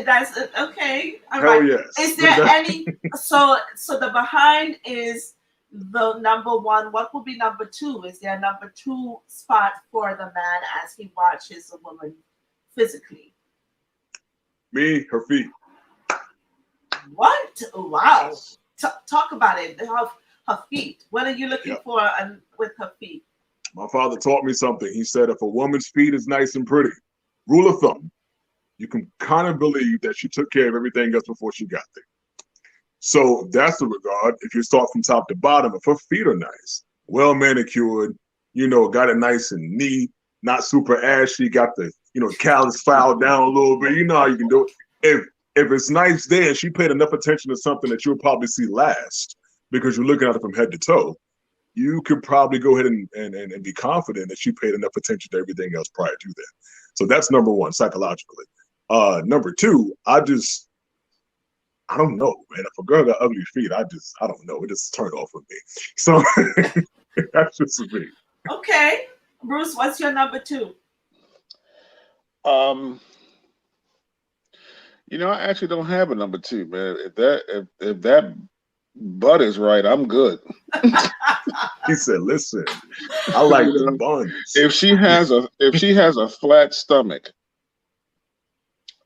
S1: that's okay. All
S2: Hell
S1: right.
S2: yes.
S1: Is there any? So the behind is the number one. What will be number two? Is there a number two spot for the man as he watches a woman physically?
S2: Me, her feet.
S1: What? Wow.
S2: Yes.
S1: Talk about it. Her feet. What are you looking
S2: Yep.
S1: for with her feet?
S2: My father taught me something. He said, if a woman's feet is nice and pretty, rule of thumb, you can kind of believe that she took care of everything else before she got there. So that's the regard. If you start from top to bottom, if her feet are nice, well manicured, got it nice and neat, not super ashy, got the, callus filed down a little bit, you know how you can do it. If it's nice there and she paid enough attention to something that you'll probably see last because you're looking at it from head to toe, you could probably go ahead and be confident that she paid enough attention to everything else prior to that. So that's number one, psychologically. Number two, I don't know, man. If a girl got ugly feet, I don't know. It just turned off with me. So that's just me.
S1: Okay. Bruce, what's your number two?
S3: I actually don't have a number two, man. If that butt is right, I'm good.
S2: He said, "Listen, I like the buns."
S3: If she has a flat stomach,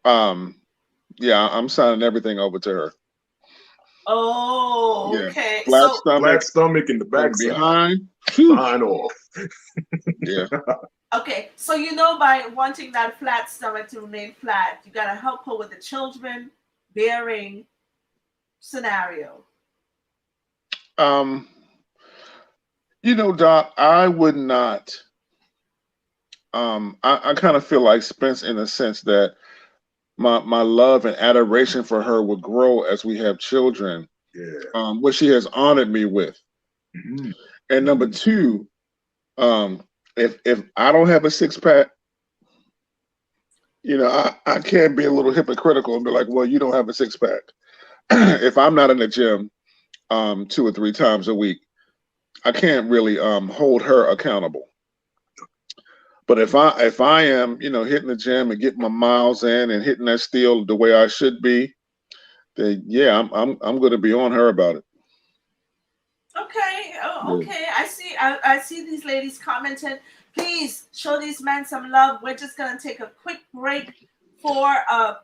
S3: yeah, I'm signing everything over to her.
S1: Oh, okay.
S3: Yeah.
S2: Flat stomach in the back
S3: behind.
S2: Sign off.
S3: Yeah.
S1: Okay, so by wanting that flat stomach to remain flat, you gotta help her with the children bearing scenario.
S3: Doc, I would not. I kind of feel like Spence in the sense that my love and adoration for her would grow as we have children.
S2: Yeah.
S3: What she has honored me with.
S2: Mm-hmm.
S3: And number two, if I don't have a six pack, I can be a little hypocritical and be like, well, you don't have a six pack. If I'm not in the gym 2 or 3 times a week, I can't really hold her accountable. But if I am, hitting the gym and getting my miles in and hitting that steel the way I should be, then yeah, I'm going to be on her about it.
S1: Okay. Oh, okay. I see these ladies commenting. Please show these men some love. We're just gonna take a quick break for a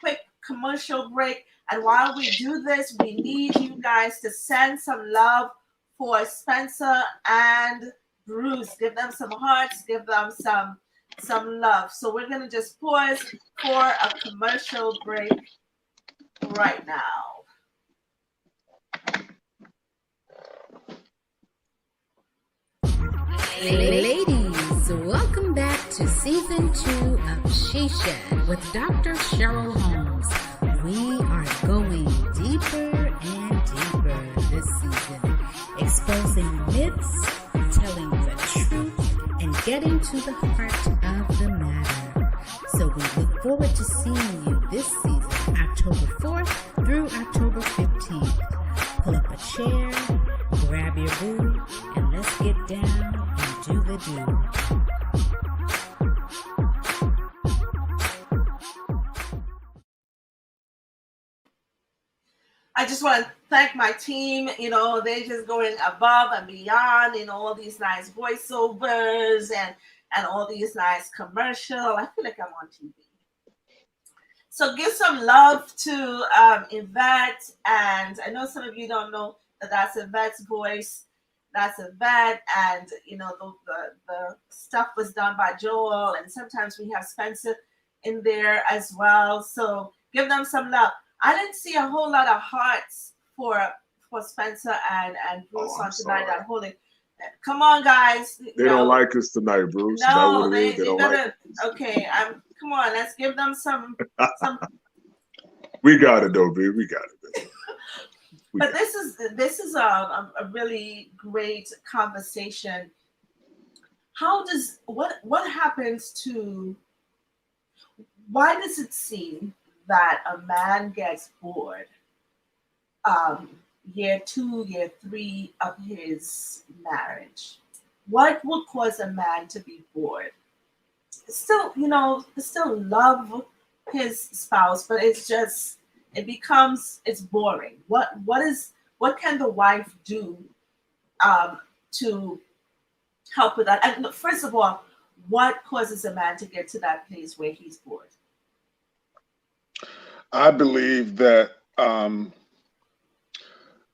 S1: quick commercial break. And while we do this, we need you guys to send some love for Spencer and Bruce. Give them some hearts. Give them some love. So we're gonna just pause for a commercial break right now.
S4: Ladies, welcome back to season 2 of She Shed with Dr. Cheryll Holmes. We are going deeper and deeper this season, exposing myths, telling the truth, and getting to the heart of the matter. So we look forward to seeing you this season, October 4th through October 15th. Pull up a chair, grab your boo, and let's get down and do the do.
S1: I just want to thank my team. They're just going above and beyond, all these nice voiceovers and all these nice commercials. I feel like I'm on TV. So give some love to Yvette. And I know some of you don't know that that's Yvette's voice. That's Yvette. And, the stuff was done by Joel. And sometimes we have Spencer in there as well. So give them some love. I didn't see a whole lot of hearts for Spencer and Bruce on tonight. I'm holding. Come on, guys.
S2: They don't like us tonight, Bruce.
S1: No,
S2: they don't like us.
S1: Okay, come on. Let's give them some.
S2: We got it, though, babe. We got it, babe.
S1: But this is a really great conversation. What happens to? Why does it seem that a man gets bored year 2, year 3 of his marriage? What would cause a man to be bored? Still love his spouse, but it's boring. What can the wife do to help with that? And first of all, what causes a man to get to that place where he's bored?
S3: I believe that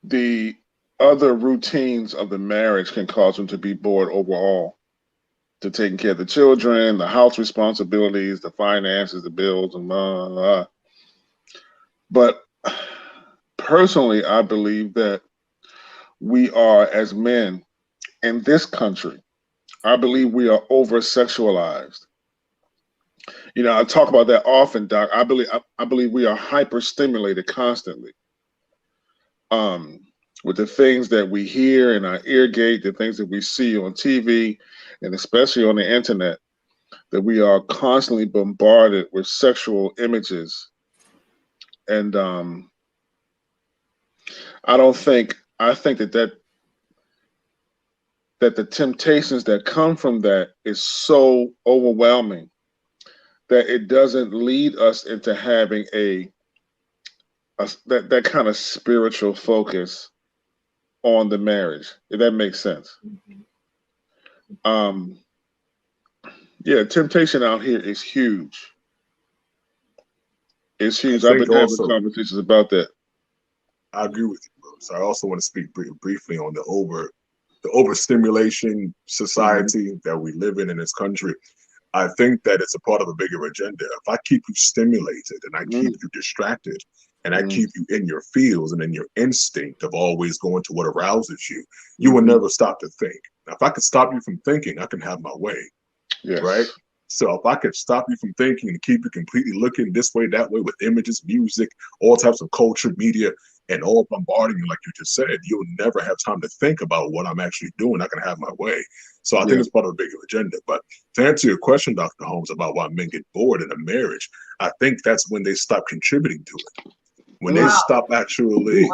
S3: the other routines of the marriage can cause him to be bored overall. To taking care of the children, the house responsibilities, the finances, the bills, and blah, blah, blah. But personally, I believe that we are, as men in this country, I believe we are over sexualized. You know, I talk about that often, Doc. I believe we are hyper stimulated constantly. Um, with the things that we hear in our ear gate, the things that we see on TV, and especially on the internet, that we are constantly bombarded with sexual images. And I think that the temptations that come from that is so overwhelming that it doesn't lead us into having that kind of spiritual focus on the marriage, if that makes sense. Um, yeah, temptation out here is huge. It's
S2: I
S3: huge. I've
S2: think
S3: been having
S2: also,
S3: conversations about that.
S2: I agree with you, bro. So I also want to speak briefly on the overstimulation society that we live in this country. I think that it's a part of a bigger agenda. If I keep you stimulated and I keep you distracted and I keep you in your feels and in your instinct of always going to what arouses you, you will never stop to think. Now, if I could stop you from thinking, I can have my way,
S3: Yes.
S2: right? So if I could stop you from thinking and keep you completely looking this way, that way with images, music, all types of culture, media, and all bombarding you, like you just said, you'll never have time to think about what I'm actually doing. I can have my way. So I think it's part of a bigger agenda. But to answer your question, Dr. Holmes, about why men get bored in a marriage, I think that's when they stop contributing to it. When they stop actually,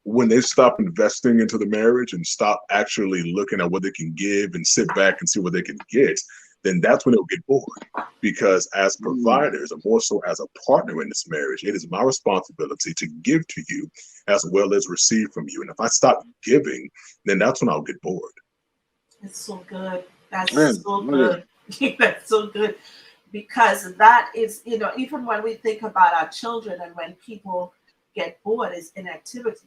S2: when they stop investing into the marriage and stop actually looking at what they can give and sit back and see what they can get, then that's when they'll get bored. Because as providers, or more so as a partner in this marriage, it is my responsibility to give to you as well as receive from you. And if I stop giving, then that's when I'll get bored.
S1: It's so good. That's so good. That's so good. Because that is, you know, even when we think about our children and when people get bored, is inactivity.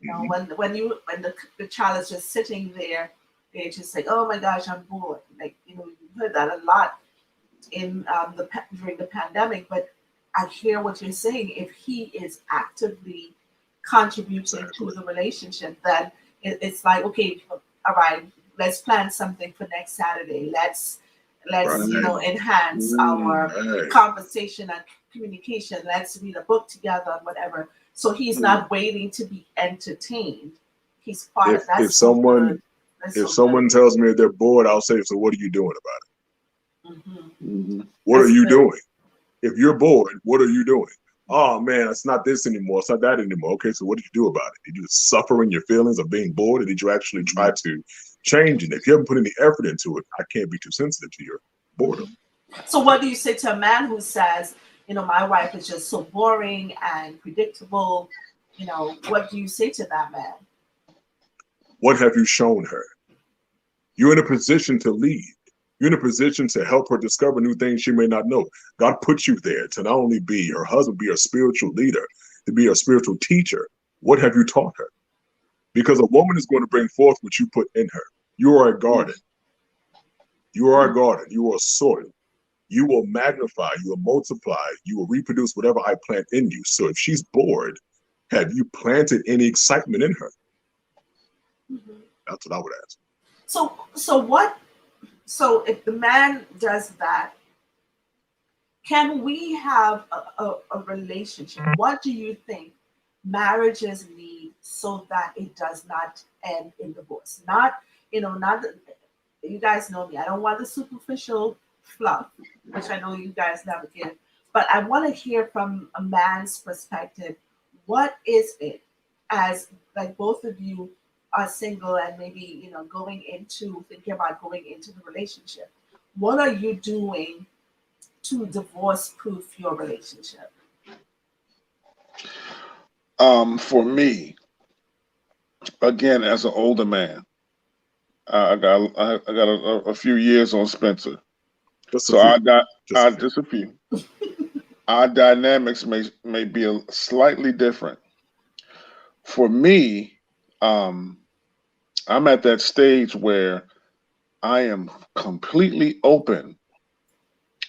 S1: You know, when the child is just sitting there, they just say, "Oh my gosh, I'm bored." Like, you know, you've heard that a lot in during the pandemic. But I hear what you're saying. If he is actively contributing to the relationship, then it's like, okay, all right, let's plan something for next Saturday. Let's you know, enhance our conversation and communication. Let's read a book together and whatever. So he's not waiting to be entertained. He's part of that.
S2: If someone tells me they're bored, I'll say, "So what are you doing about it? What are you doing? If you're bored, what are you doing? Oh man, it's not this anymore. It's not that anymore. Okay, so what did you do about it? Did you suffer in your feelings of being bored, or did you actually try to change it? If you haven't put any effort into it, I can't be too sensitive to your boredom."
S1: So what do you say to a man who says, you know, my wife is just so boring and predictable? You know, what do you say to that man?
S2: What have you shown her? You're in a position to lead. You're in a position to help her discover new things she may not know. God put you there to not only be her husband, be a spiritual leader, to be a spiritual teacher. What have you taught her? Because a woman is going to bring forth what you put in her. You are a garden. You are a garden. You are a soil. You will magnify, you will multiply, you will reproduce whatever I plant in you. So if she's bored, have you planted any excitement in her? That's what I would ask.
S1: So if the man does that, can we have a relationship? What do you think marriages need so that it does not end in divorce? Not, you know, you guys know me. I don't want the superficial fluff, which I know you guys never give. But I want to hear from a man's perspective. What is it, as like both of you are single and maybe, you know, thinking about going into the relationship? What are you doing to divorce-proof your relationship?
S3: For me, again, as an older man, I got a few years on Spencer. Just a few. Our dynamics may be slightly different. For me, I'm at that stage where I am completely open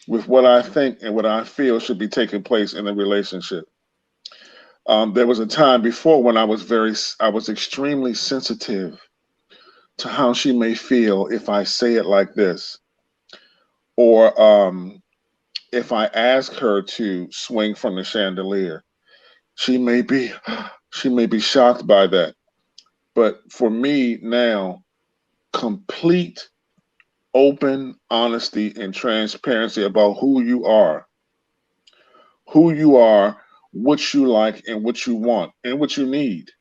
S3: with what I think and what I feel should be taking place in a relationship. There was a time before when I was extremely sensitive to how she may feel if I say it like this, or if I ask her to swing from the chandelier. She may be, she may be shocked by that. But for me now, complete open honesty and transparency about who you are, what you like, and what you want, and what you need.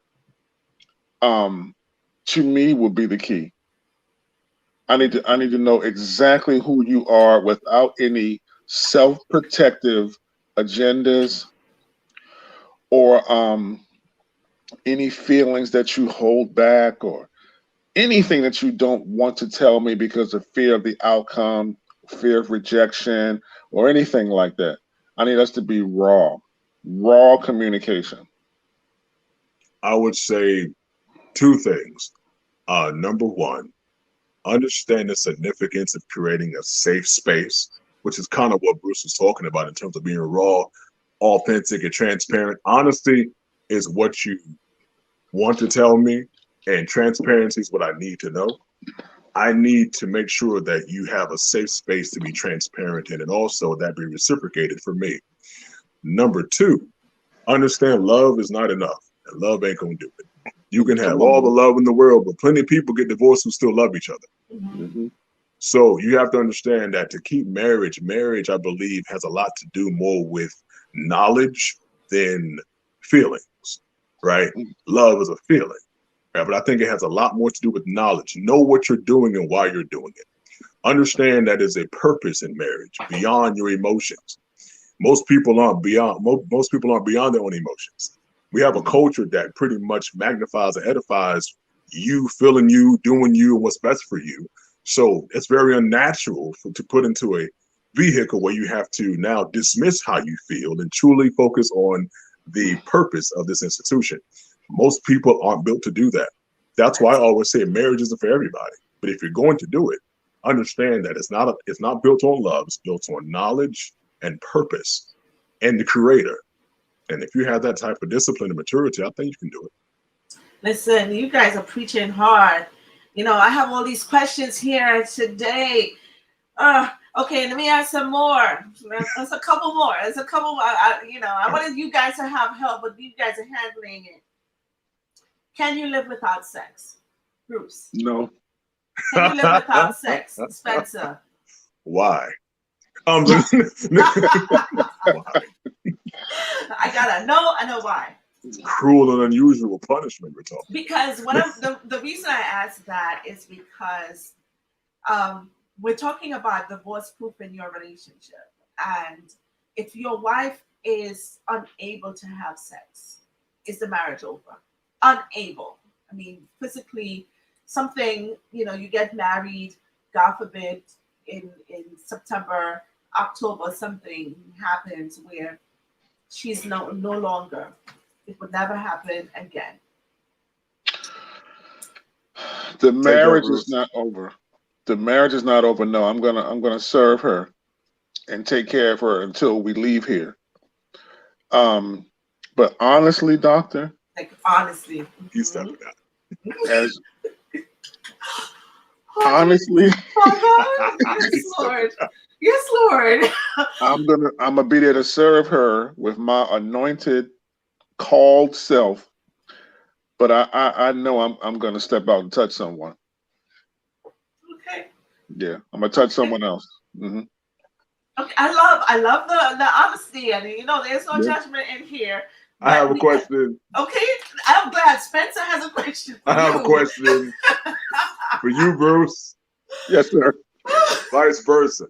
S3: Um, to me, would be the key. I need to know exactly who you are without any self-protective agendas or any feelings that you hold back or anything that you don't want to tell me because of fear of the outcome, fear of rejection, or anything like that. I need us to be raw communication.
S2: I would say two things. Number one, understand the significance of creating a safe space, which is kind of what Bruce was talking about in terms of being raw, authentic, and transparent. Honesty is what you want to tell me, and transparency is what I need to know. I need to make sure that you have a safe space to be transparent in, and also that be reciprocated for me. Number two, understand love is not enough, and love ain't gonna do it. You can have
S3: Come
S2: all the
S3: on.
S2: love in the world, but plenty of people get divorced who still love each other.
S3: Hmm.
S2: So you have to understand that to keep marriage, I believe, has a lot to do more with knowledge than feelings, right? Love is a feeling, right? But I think it has a lot more to do with knowledge. Know what you're doing and why you're doing it. Understand that there's a purpose in marriage beyond your emotions. Most people aren't beyond their own emotions. We have a culture that pretty much magnifies and edifies you feeling you, doing you, and what's best for you. So it's very unnatural to put into a vehicle where you have to now dismiss how you feel and truly focus on the purpose of this institution. Most people aren't built to do that. That's why I always say marriage isn't for everybody. But if you're going to do it, understand that it's not built on love. It's built on knowledge and purpose and the creator. And if you have that type of discipline and maturity, I think you can do it.
S1: Listen, you guys are preaching hard. I have all these questions here today. Okay, let me ask some more. There's a couple more. There's a couple more. I wanted you guys to have help, but you guys are handling it. Can you live without sex? Bruce.
S3: No.
S1: Can you live without sex? Spencer.
S2: Why?
S1: I gotta know. I know why.
S2: Cruel and unusual punishment we're talking.
S1: Because the reason I ask that is because we're talking about divorce proof in your relationship, and if your wife is unable to have sex, is the marriage over? Unable. I mean, physically, something. You get married, God forbid, in September, October, something happens where she's no longer. It would never happen again.
S3: The marriage is not over. The marriage is not over. No, I'm gonna serve her and take care of her until we leave here. But honestly, doctor,
S1: Like honestly,
S2: He's stepping out.
S3: as honestly,
S1: yes, Lord, yes, Lord.
S3: I'm gonna be there to serve her with my anointed, called self. But I know I'm gonna step out and touch someone.
S1: Okay.
S3: Yeah, I'm gonna touch someone else. Hmm.
S1: Okay. I love the honesty, and there's no
S3: Yeah.
S1: judgment in here.
S2: I have a
S1: But
S2: question.
S1: okay, I'm glad Spencer has a question. For
S2: I have
S1: you.
S2: a question for you, Bruce.
S3: Yes, sir.
S2: Vice versa.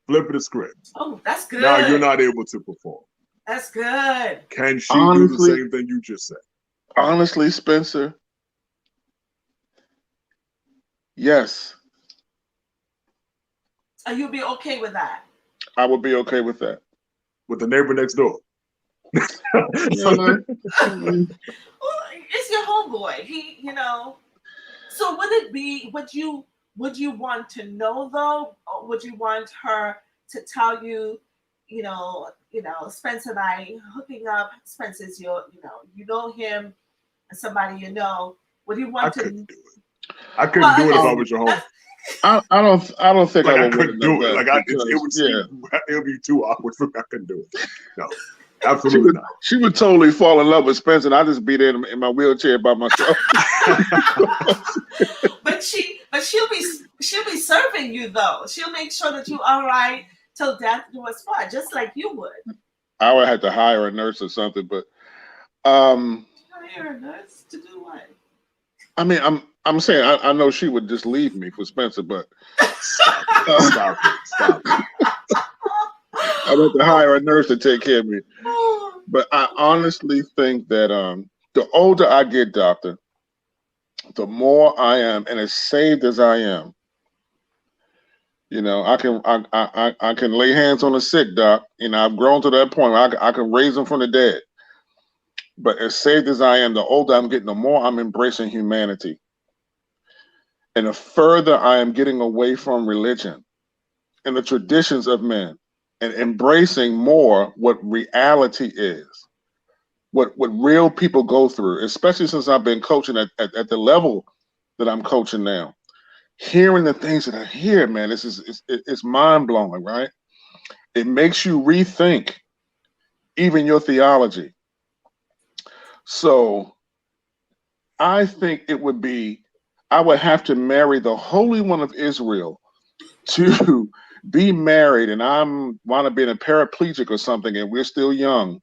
S2: Flip the script.
S1: Oh, that's good.
S2: Now you're not able to perform.
S1: That's good.
S2: Can she do the
S3: Honestly,
S2: same thing you just said?
S3: honestly, Spencer, yes,
S1: And you'll be okay with that.
S3: I would be okay with that.
S2: With the neighbor next door?
S3: Mm,
S1: Well, it's your homeboy. So would it be? Would you want to know though, or would you want her to tell you Spencer and I hooking up. Spencer's you know him, somebody you know. Would you want to?
S2: I couldn't do it if I was your home.
S3: I don't think
S2: like
S3: I
S2: I
S3: would
S2: couldn't do it. Like
S3: because,
S2: it would be too awkward for me. I couldn't do it. No, absolutely not.
S3: She would totally fall in love with Spencer, and I'd just be there in my wheelchair by myself.
S1: but she'll be serving you though. She'll make sure that you're all right till death do us part, just like you would.
S3: I would have to hire a nurse or something, but
S1: hire a nurse to do what?
S3: I mean, I'm saying I know she would just leave me for Spencer, but
S2: stop it.
S3: I'd have to hire a nurse to take care of me. But I honestly think that the older I get, doctor, the more I am, and as saved as I am, I can lay hands on the sick, doc. I've grown to that point where I can raise them from the dead. But as saved as I am, the older I'm getting, the more I'm embracing humanity. And the further I am getting away from religion and the traditions of men and embracing more what reality is, what real people go through, especially since I've been coaching at the level that I'm coaching now. Hearing the things that I hear, man, it's mind-blowing, right? It makes you rethink even your theology. So I think I would have to marry the Holy One of Israel to be married, and I'm want to be a paraplegic or something, and we're still young,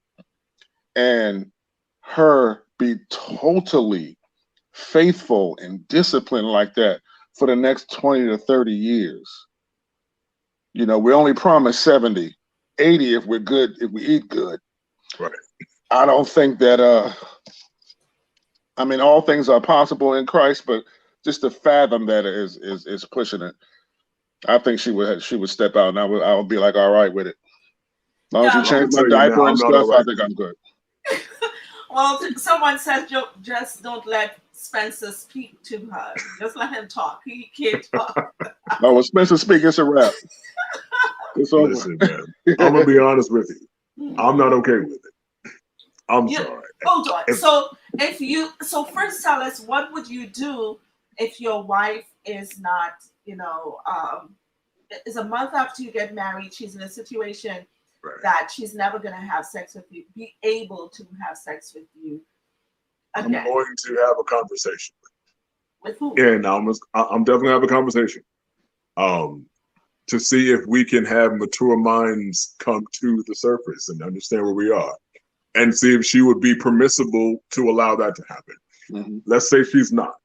S3: and her be totally faithful and disciplined like that for the next 20 to 30 years. We only promise 70, 80 if we're good, if we eat good.
S2: Right.
S3: I don't think that all things are possible in Christ, but just to fathom that is pushing it. I think she would step out, and I would be like, all right with it. As long as you change my diaper and stuff, I think I'm good.
S1: Well, someone says just don't let Spencer speak to her. Just let him talk. He can't talk.
S3: No, when Spencer speaks, it's a wrap. It's over.
S2: Listen, man, I'm gonna be honest with you. I'm not okay with it. I'm sorry.
S1: Hold on. So first tell us, what would you do if your wife is not, is a month after you get married, she's in a situation that she's never going to have sex with you, be able to have sex with you again.
S2: I'm going to have a conversation.
S1: With who?
S2: And I'm definitely have a conversation. To see if we can have mature minds come to the surface and understand where we are, and see if she would be permissible to allow that to happen.
S3: Mm-hmm.
S2: Let's say she's not.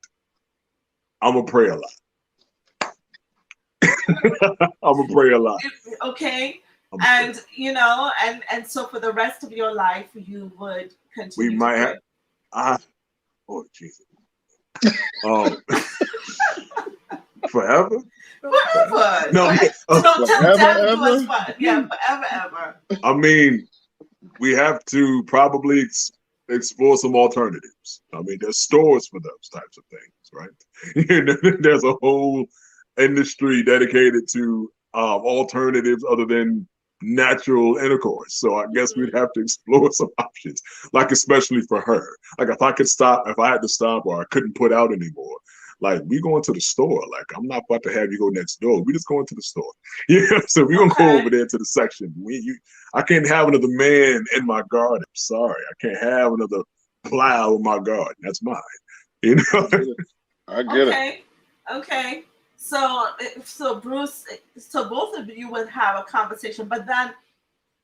S2: I'm gonna pray a lot. I'm gonna pray a lot.
S1: Okay. And and so for the rest of your life, you would continue.
S2: We might have. Oh Jesus. Forever.
S1: Forever.
S2: No.
S1: Don't tell
S3: forever,
S1: to us what. Yeah, forever.
S2: I mean, we have to probably explore some alternatives. I mean, there's stores for those types of things, right? There's a whole industry dedicated to alternatives other than natural intercourse. So I guess we'd have to explore some options, like especially for her. Like if I had to stop or I couldn't put out anymore, like we going to the store. Like I'm not about to have you go next door. We just going to the store. Yeah. So we're gonna go over there to the section. I can't have another man in my garden. Sorry, I can't have another plow in my garden. That's mine.
S3: I get it.
S1: Okay. So Bruce, both of you would have a conversation, but then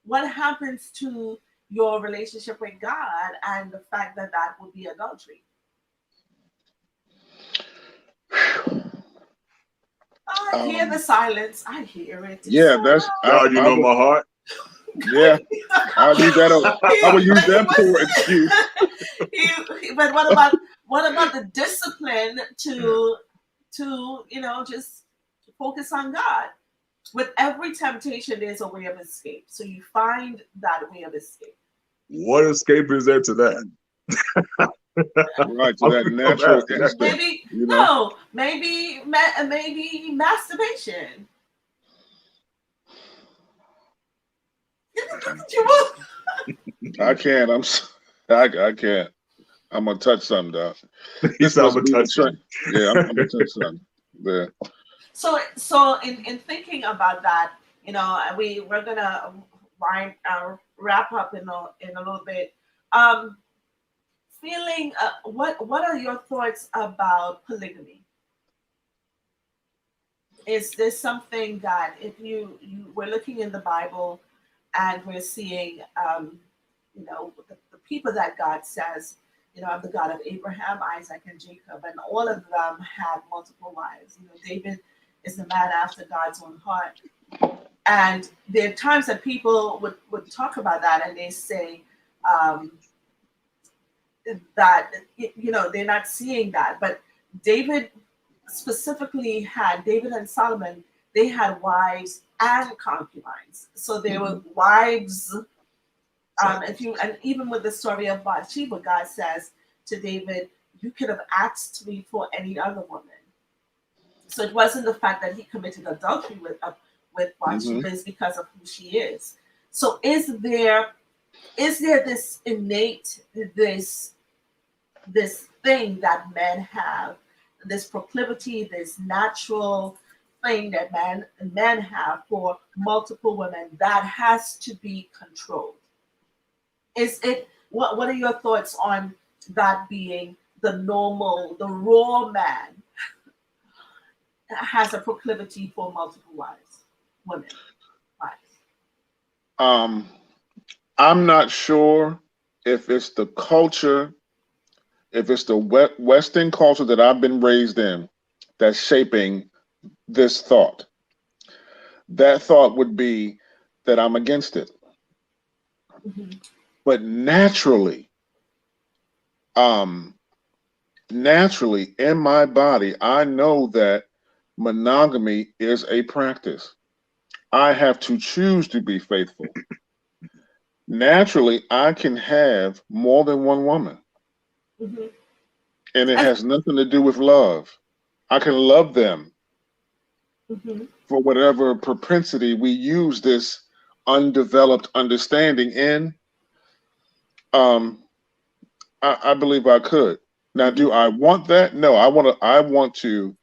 S1: what happens to your relationship with God and the fact that would be adultery? I hear the silence. I hear it.
S3: Yeah, that's
S2: God, you know my heart.
S3: Yeah, I'll leave that up. I would use that for excuse.
S1: But what about the discipline to just focus on God? With every temptation, there's a way of escape. So you find that way of escape.
S2: What escape is there to that?
S3: Right, to that natural instinct.
S1: Maybe masturbation. You will.
S3: I can't. I can't. I'm gonna touch something, Doc.
S2: He's
S3: This must
S2: not
S3: be the
S2: touching.
S3: train. Yeah, I'm gonna touch something. Yeah.
S1: So in thinking about that, we're gonna wrap up in a little bit. Um, Feeling what are your thoughts about polygamy? Is this something that if we're looking in the Bible and we're seeing the people that God says, I'm the God of Abraham, Isaac, and Jacob, and all of them had multiple wives. David is the man after God's own heart. And there are times that people would talk about that and they say that they're not seeing that. But David specifically David and Solomon, they had wives and concubines. So they were wives. And even with the story of Bathsheba, God says to David, you could have asked me for any other woman. So it wasn't the fact that he committed adultery with Bathsheba, it's because of who she is. So is there this innate, this thing that men have, this proclivity, this natural thing that men have for multiple women that has to be controlled? Is it what are your thoughts on that being the normal, the raw man has a proclivity for multiple women?
S3: I'm not sure if it's the culture, if it's the Western culture that I've been raised in that's shaping this thought. That thought would be that I'm against it.
S1: Mm-hmm.
S3: But naturally in my body, I know that monogamy is a practice. I have to choose to be faithful. Naturally, I can have more than one woman.
S1: Mm-hmm.
S3: And it has nothing to do with love. I can love them for whatever propensity we use this undeveloped understanding in. I believe I could. Now, do I want that? No, I want to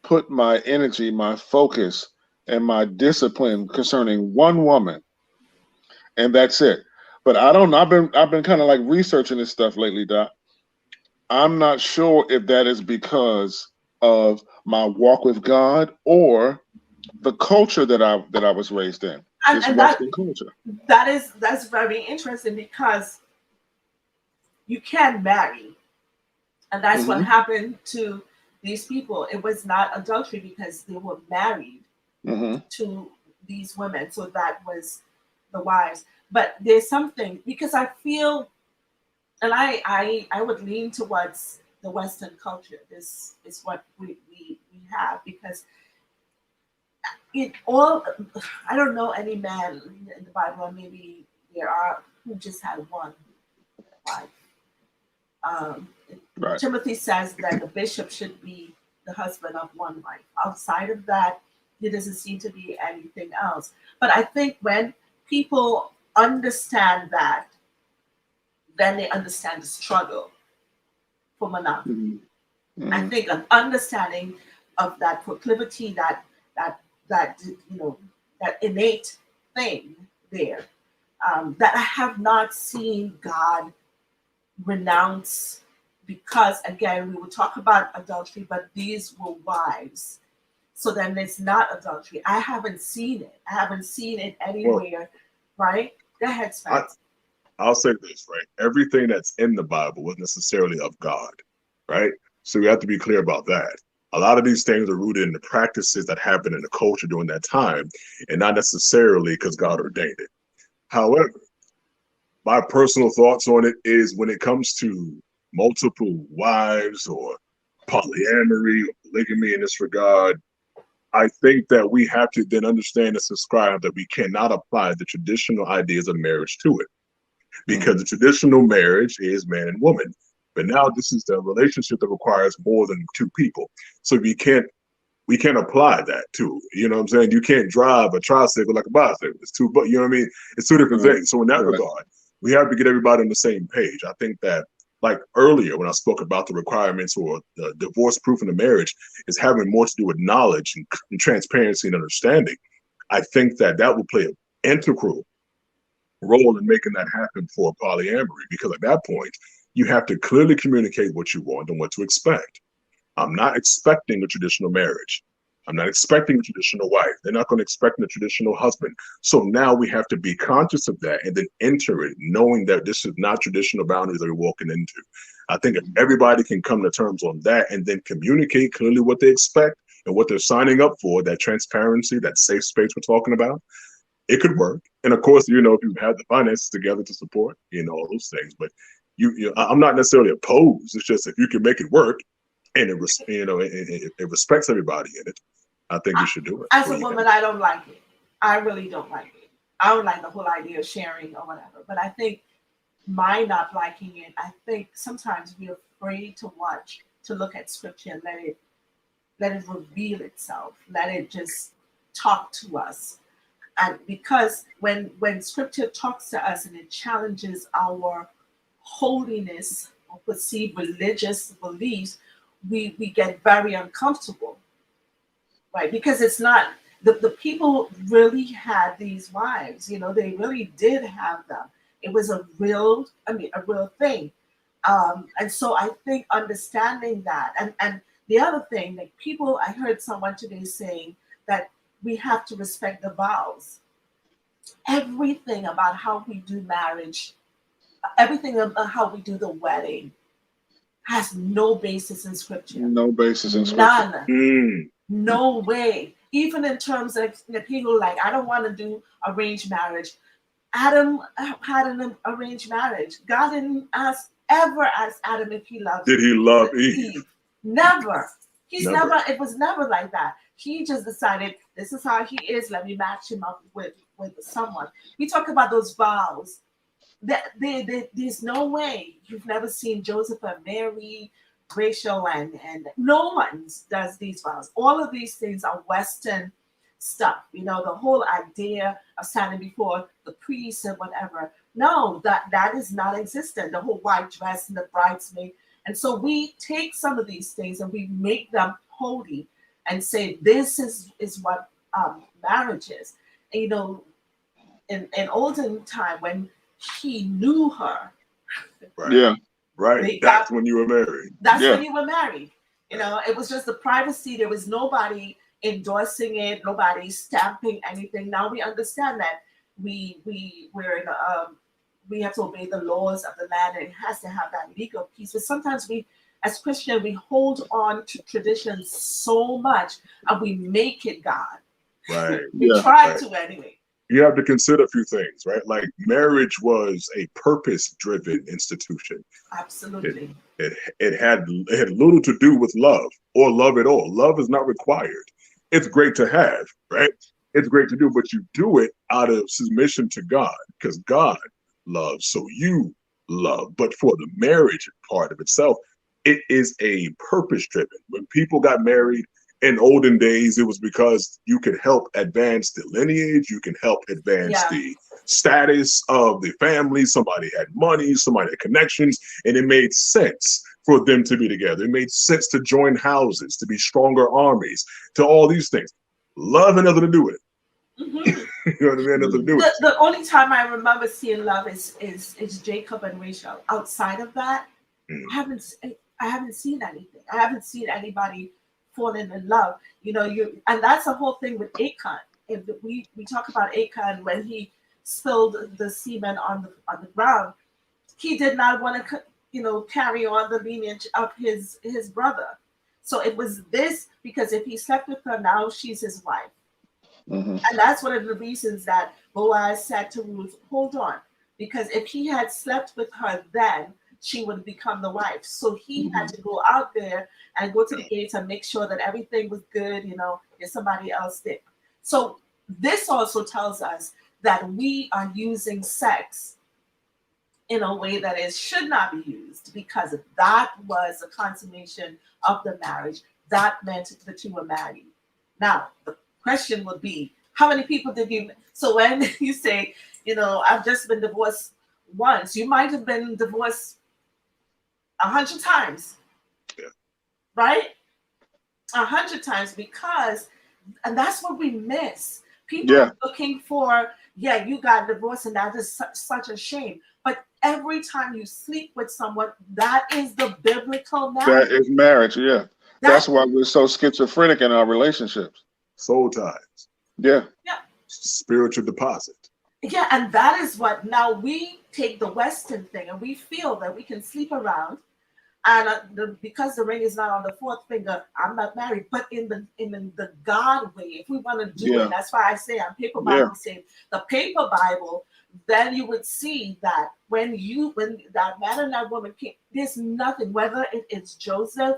S3: put my energy, my focus, and my discipline concerning one woman, and that's it. But I don't know. I've been kind of like researching this stuff lately, Doc. I'm not sure if that is because of my walk with God or the culture that I was raised in. This Western culture.
S1: That's very interesting because you can marry, and that's what happened to these people. It was not adultery because they were married to these women, so that was the wives. But there's something, because I feel, and I would lean towards the Western culture. This is what we have, because I don't know any man in the Bible, maybe there are, who just had one wife.
S3: Right.
S1: Timothy says that the bishop should be the husband of one wife. Outside of that, there doesn't seem to be anything else. But I think when people understand that, then they understand the struggle for monogamy. I think an understanding of that proclivity, that innate thing there, that I have not seen God renounce, because again we will talk about adultery, but these were wives, so then it's not adultery. I haven't seen it anywhere. Right, go ahead, Spence.
S2: I'll say this, right? Everything that's in the Bible was necessarily of God, right? So we have to be clear about that. A lot of these things are rooted in the practices that happened in the culture during that time, and not necessarily because God ordained it. However, my personal thoughts on it is, when it comes to multiple wives or polyamory or polygamy in this regard, I think that we have to then understand and subscribe that we cannot apply the traditional ideas of marriage to it, because the traditional marriage is man and woman. But now this is the relationship that requires more than two people. So we can't we can't apply that to, you know what I'm saying? You can't drive a tricycle like a bicycle. It's two, but you know what I mean? It's two different things. So in that regard, we have to get everybody on the same page. I think that, like earlier when I spoke about the requirements or the divorce proof in the marriage is having more to do with knowledge and transparency and understanding. I think that that will play an integral role in making that happen for polyamory, because at that point, you have to clearly communicate what you want and what to expect. I'm not expecting a traditional marriage. I'm not expecting a traditional wife. They're not going to expect a traditional husband. So now we have to be conscious of that and then enter it, knowing that this is not traditional boundaries that we're walking into. I think if everybody can come to terms on that and then communicate clearly what they expect and what they're signing up for, that transparency, that safe space we're talking about, it could work. And of course, you know, if you have the finances together to support, you know, all those things. But I'm not necessarily opposed. It's just if you can make it work and it respects everybody in it, I think you should do it.
S1: As a woman, I don't like it. I really don't like it. I don't like the whole idea of sharing or whatever. But I think my not liking it, I think sometimes we're afraid to look at scripture and let it reveal itself. Let it just talk to us. And because when scripture talks to us and it challenges our holiness or perceived religious beliefs, we get very uncomfortable, right? Because it's not, the people really had these wives, you know, they really did have them. It was a real thing. And so I think understanding that, and the other thing, like I heard someone today saying that we have to respect the vows. Everything about how we do marriage, everything about how we do the wedding has no basis in scripture.
S3: No basis in
S1: None.
S3: scripture.
S1: No way. Even in terms of the people like, I don't want to do arranged marriage. Adam had an arranged marriage. God didn't ever ask Adam if he loved
S2: Did he love Eve?
S1: Never. It was never like that. He just decided, this is how he is. Let me match him up with someone. We talk about those vows. There's no way. You've never seen Joseph and Mary, Rachel, and no one does these vows. All of these things are Western stuff. You know, the whole idea of standing before the priest and whatever. No, that is not existent. The whole white dress and the bridesmaid. And so we take some of these things and we make them holy and say, this is what marriage is. And, you know, in olden time when he knew her.
S2: Right. Yeah. Right. That's when you were married.
S1: That's when you were married. You know, it was just the privacy. There was nobody endorsing it, nobody stamping anything. Now we understand that we're in we have to obey the laws of the land, and it has to have that legal piece. But sometimes we, as Christians, we hold on to traditions so much and we make it God.
S2: Right.
S1: We try to anyway.
S2: You have to consider a few things, right? Like marriage was a purpose-driven institution.
S1: Absolutely.
S2: It had little to do with love or love at all. Love is not required. It's great to have, right? It's great to do, but you do it out of submission to God because God loves, so you love. But for the marriage part of itself, it is a purpose-driven. When people got married, in olden days, it was because you could help advance the lineage, you can help advance the status of the family. Somebody had money, somebody had connections, and it made sense for them to be together. It made sense to join houses, to be stronger armies, to all these things. Love had nothing to do with it. Mm-hmm. You know what I mean? Nothing to do with it.
S1: The only time I remember seeing love is Jacob and Rachel. Outside of that, I haven't seen anything. I haven't seen anybody falling in love, you know, and that's the whole thing with Achan. If we talk about Achan when he spilled the semen on the ground, he did not want to, you know, carry on the lineage of his brother. So it was this, because if he slept with her, now she's his wife. Mm-hmm. And that's one of the reasons that Boaz said to Ruth, hold on, because if he had slept with her then, she would become the wife. So he had to go out there and go to the gates and make sure that everything was good, you know, if somebody else did. So this also tells us that we are using sex in a way that it should not be used, because that was a consummation of the marriage. That meant the two were married. Now, the question would be, how many people did you? So when you say, I've just been divorced once, you might have been divorced 100 times, right? 100 times, because, and that's what we miss. People are looking for, you got divorced, and that is such a shame. But every time you sleep with someone, that is the biblical marriage.
S3: That is marriage, yeah. That's why we're so schizophrenic in our relationships.
S2: Soul ties.
S3: Yeah.
S2: Spiritual deposit.
S1: Yeah, and that is what, now we take the Western thing and we feel that we can sleep around, and because the ring is not on the fourth finger, I'm not married. But in the God way, if we want to do it, that's why I say on Paper Bible, saying the Paper Bible, then you would see that when that man and that woman came, there's nothing, whether it is Joseph,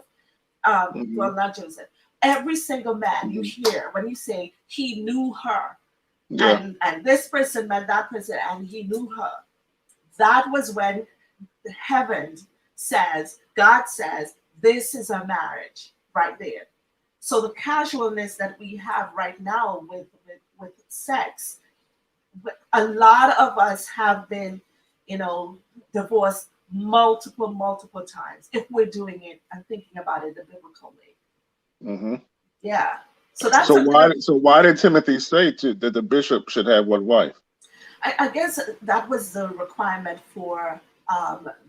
S1: well, not Joseph, every single man you hear when you say he knew her, and this person met that person and he knew her, that was when heaven says, God says, this is a marriage right there. So the casualness that we have right now with sex, a lot of us have been, divorced multiple times, if we're doing it and thinking about it the biblical way.
S3: Mm-hmm.
S1: Yeah. So that's
S3: why did Timothy say that the bishop should have one wife?
S1: I guess that was the requirement for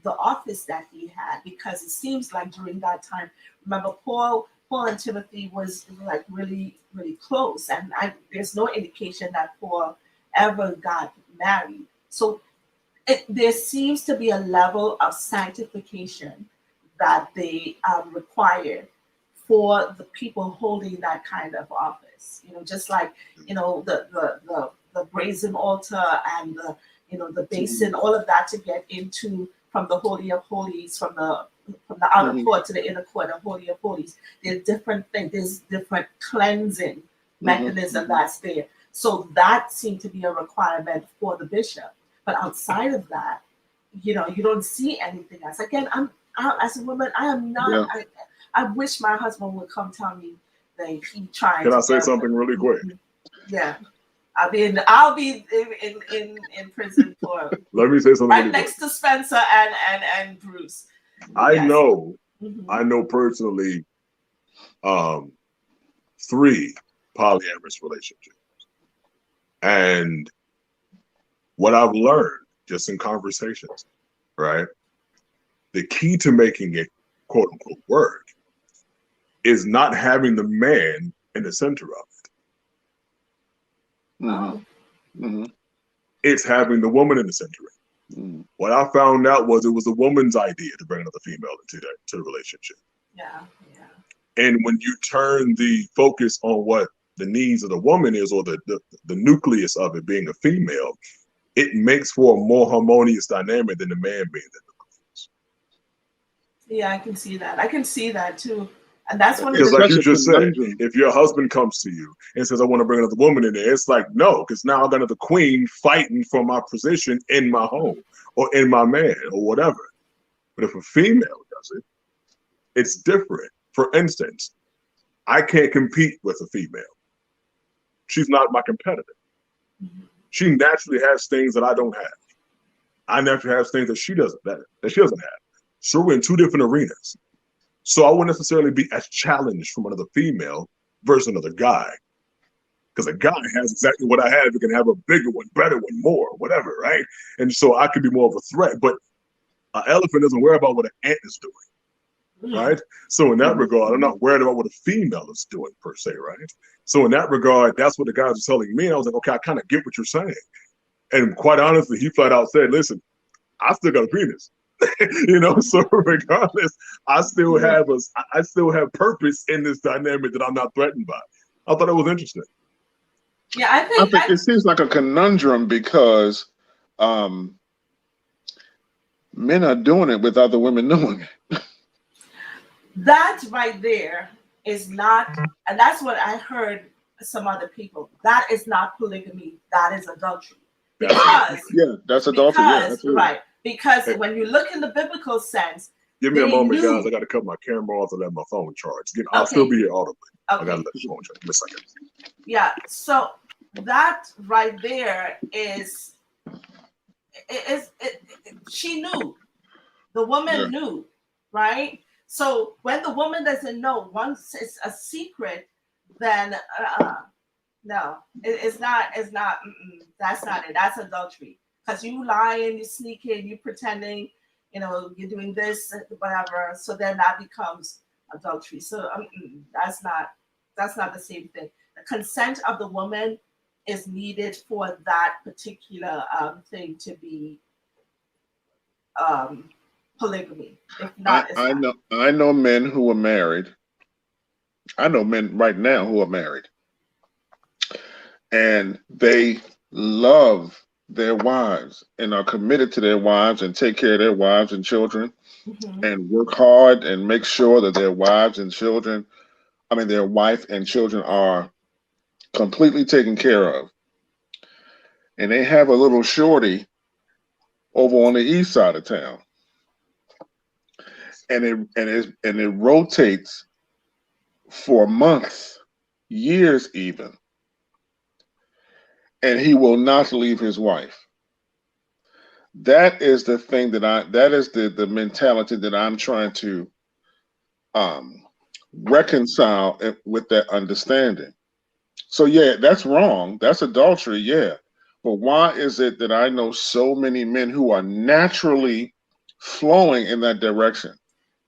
S1: the office that he had, because it seems like during that time, remember, Paul and Timothy was like really, really close, and there's no indication that Paul ever got married. So there seems to be a level of sanctification that they require for the people holding that kind of office. Just like the brazen altar and the basin, all of that to get into from the Holy of Holies, from the outer court to the inner court, the Holy of Holies. There's different things. There's different cleansing mechanism that's there. So that seemed to be a requirement for the bishop. But outside of that, you don't see anything else. Again, as a woman, I am not. Yeah. I wish my husband would come tell me that he tried.
S2: Can I say something really quick?
S1: Yeah. I'll be in prison for.
S2: Let me say something.
S1: Right next to Spencer and Bruce.
S2: I know personally, 3 polyamorous relationships, and what I've learned just in conversations, right? The key to making it quote unquote work is not having the man in the center of it.
S3: Mm-hmm.
S2: It's having the woman in the center of it. Mm-hmm. What I found out was it was the woman's idea to bring another female into the relationship.
S1: Yeah.
S2: And when you turn the focus on what the needs of the woman is, or the nucleus of it being a female, it makes for a more harmonious dynamic than the man being the nucleus.
S1: Yeah, I can see that. I can see that too. And that's one of
S2: the, like you just said, if your husband comes to you and says, I want to bring another woman in there, it's like, no, because now I've got another queen fighting for my position in my home or in my man or whatever. But if a female does it, it's different. For instance, I can't compete with a female. She's not my competitor. Mm-hmm. She naturally has things that I don't have. I naturally have things that she doesn't have. So we're in 2 different arenas. So I wouldn't necessarily be as challenged from another female versus another guy. Because a guy has exactly what I have. He can have a bigger one, better one, more, whatever, right? And so I could be more of a threat. But an elephant doesn't worry about what an ant is doing, right? So in that regard, I'm not worried about what a female is doing per se, right? So in that regard, that's what the guys were telling me. I was like, okay, I kind of get what you're saying. And quite honestly, he flat out said, listen, I still got a penis. So regardless, I still have purpose in this dynamic that I'm not threatened by. I thought it was interesting.
S1: Yeah, I think
S3: it seems like a conundrum because men are doing it with other women knowing it.
S1: That right there is not, and that's what I heard some other people. That is not polygamy. That is adultery. Because
S3: that's adultery. Yeah,
S1: right. Because when you look in the biblical sense,
S2: Give me a
S1: They
S2: moment,
S1: knew.
S2: guys. I got to cut my camera off and let my phone charge. I'll
S1: Okay.
S2: still be here audibly. I
S1: Okay.
S2: got to let the phone charge. Give me a second.
S1: Yeah. So that right there is she knew. The woman knew, right? So when the woman doesn't know, once it's a secret, then no, it's not. That's not it. That's adultery. Because you lying, you sneaking, you pretending, you're doing this, whatever. So then that becomes adultery. So that's not the same thing. The consent of the woman is needed for that particular thing to be polygamy. If not,
S3: I know men who are married. I know men right now who are married, and they love their wives and are committed to their wives and take care of their wives and children, and work hard and make sure that their wives and children, their wife and children are completely taken care of. And they have a little shorty over on the east side of town, and it rotates for months, years even, and he will not leave his wife. That is the thing that is the mentality that I'm trying to reconcile with that understanding. So yeah, that's wrong. That's adultery, yeah. But why is it that I know so many men who are naturally flowing in that direction?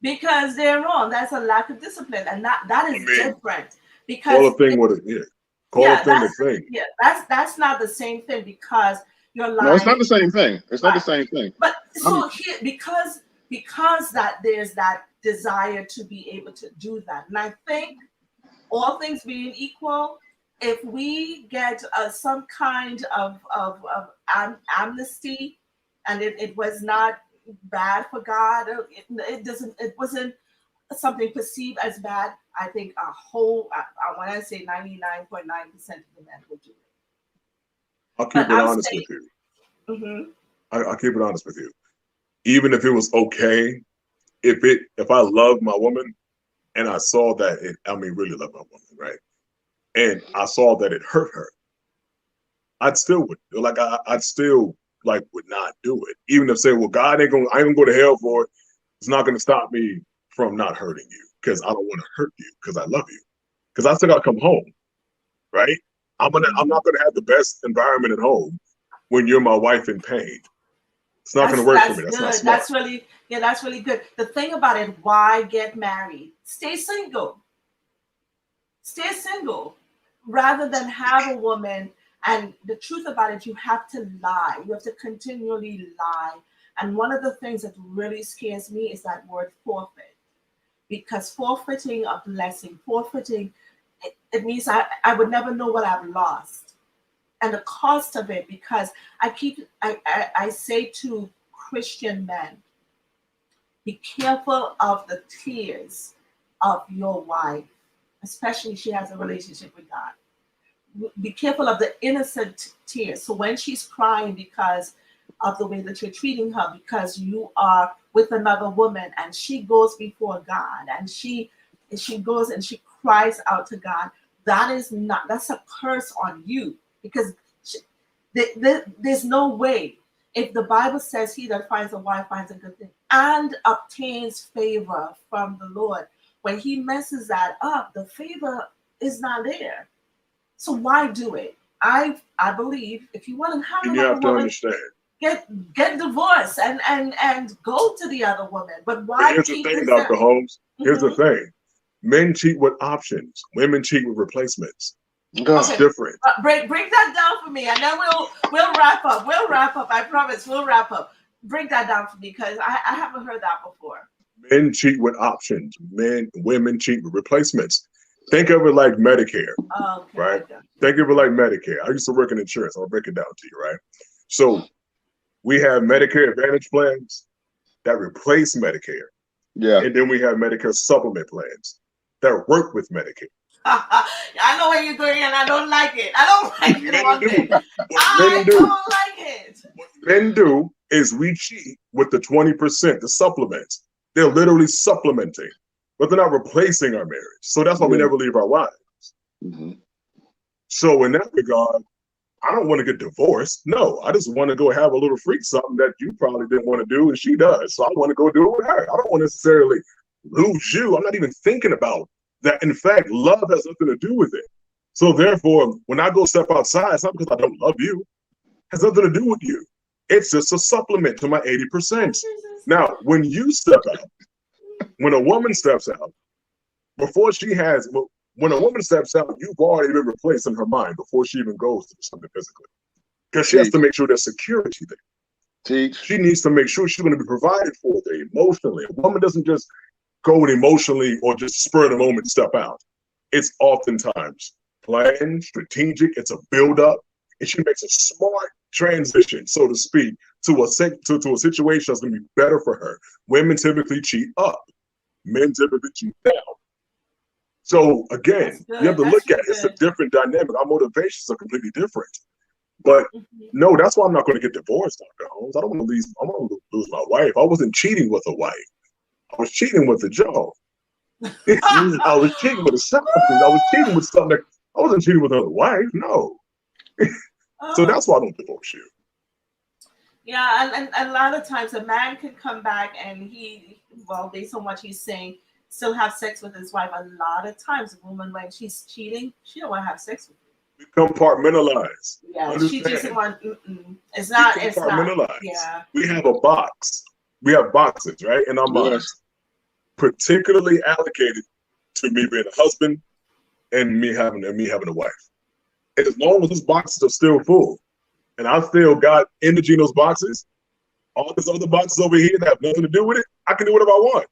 S1: Because they're wrong. That's a lack of discipline, and that is different. Because
S2: call a thing what it is. Call a thing a thing.
S1: Yeah, that's not the same thing, because you're lying.
S3: No, it's not the same thing. It's not the same thing.
S1: But so here, because that there's that desire to be able to do that, and I think all things being equal, if we get some kind of amnesty, and it was not bad for God, it wasn't something perceived as bad, I think when I say 99.9% of the men will do it.
S2: I'll keep it honest with you.
S1: Mm-hmm.
S2: I'll keep it honest with you. Even if it was okay, if I love my woman and I saw that really love my woman, right? And I saw that it hurt her, I'd still would not do it. Even if say, well, God I ain't gonna go to hell for it. It's not gonna stop me from not hurting you, because I don't want to hurt you, because I love you. Because I still gotta come home, right? I'm not gonna have the best environment at home when you're my wife in pain. It's not gonna work for me. That's not smart.
S1: That's really good. The thing about it, why get married? Stay single. Stay single rather than have a woman. And the truth about it, you have to lie. You have to continually lie. And one of the things that really scares me is that word forfeit. Because forfeiting a blessing, it means I would never know what I've lost. And the cost of it, because I say to Christian men, be careful of the tears of your wife, especially if she has a relationship with God. Be careful of the innocent tears. So when she's crying because of the way that you're treating her, because you are with another woman, and she goes before God, and she goes and she cries out to God, that's a curse on you, because there's no way. If the Bible says he that finds a wife finds a good thing and obtains favor from the Lord, when he messes that up, the favor is not there. So why do it? I believe if you want to have
S2: you have to understand.
S1: Get divorced and go to the other woman. But why?
S2: Here's the thing, Dr. Holmes. Here's the thing. Men cheat with options. Women cheat with replacements. It's different.
S1: Break that down for me, and then we'll wrap up. I promise we'll wrap up. Break that down for me, because I haven't heard that before.
S2: Men cheat with options. Women cheat with replacements. Think of it like Medicare, right? Think of it like Medicare. I used to work in insurance. I'll break it down to you, right? So we have Medicare Advantage plans that replace Medicare.
S3: Yeah.
S2: And then we have Medicare supplement plans that work with Medicare.
S1: I know what you're doing, and I don't like it. I don't like it. I don't like it.
S2: What men do is we cheat with the 20%, the supplements. They're literally supplementing, but they're not replacing our marriage. So that's why we never leave our wives.
S3: Mm-hmm.
S2: So in that regard, I don't want to get divorced. No, I just want to go have a little freak something that you probably didn't want to do and she does. So I want to go do it with her. I don't want to necessarily lose you. I'm not even thinking about that. In fact, love has nothing to do with it. So therefore, when I go step outside, it's not because I don't love you. It has nothing to do with you. It's just a supplement to my 80%. Now, when you step out, when a woman steps out, before she has, when a woman steps out, you've already been replaced in her mind before she even goes to something physically. Because she has to make sure there's security there.
S3: Teach.
S2: She needs to make sure she's going to be provided for there emotionally. A woman doesn't just go and emotionally or just spur of the moment step out. It's oftentimes planned, strategic. It's a build-up. And she makes a smart transition, so to speak, to a situation that's going to be better for her. Women typically cheat up. Men typically cheat down. So again, you have to look at it. It's a different dynamic. Our motivations are completely different. But no, that's why I'm not going to get divorced, Dr. Holmes. I don't want to lose. I want to lose my wife. I wasn't cheating with a wife. I was cheating with a job. I was cheating with a something. I was cheating with something. I wasn't cheating with another wife. No. So that's why I don't divorce you.
S1: Yeah, and a lot of times a man can come back and based on what he's saying, still have sex with his wife. A lot of times a woman, when she's cheating, she don't want to have sex with you.
S2: We compartmentalize.
S1: Yeah,
S2: Understand?
S1: she just want. It's not.
S2: We
S1: it's
S2: compartmentalize.
S1: not. Yeah.
S2: We have a box. We have boxes, right, in our minds, particularly allocated to me being a husband and me having a wife. And as long as those boxes are still full, and I still got energy in those boxes, all these other boxes over here that have nothing to do with it, I can do whatever I want.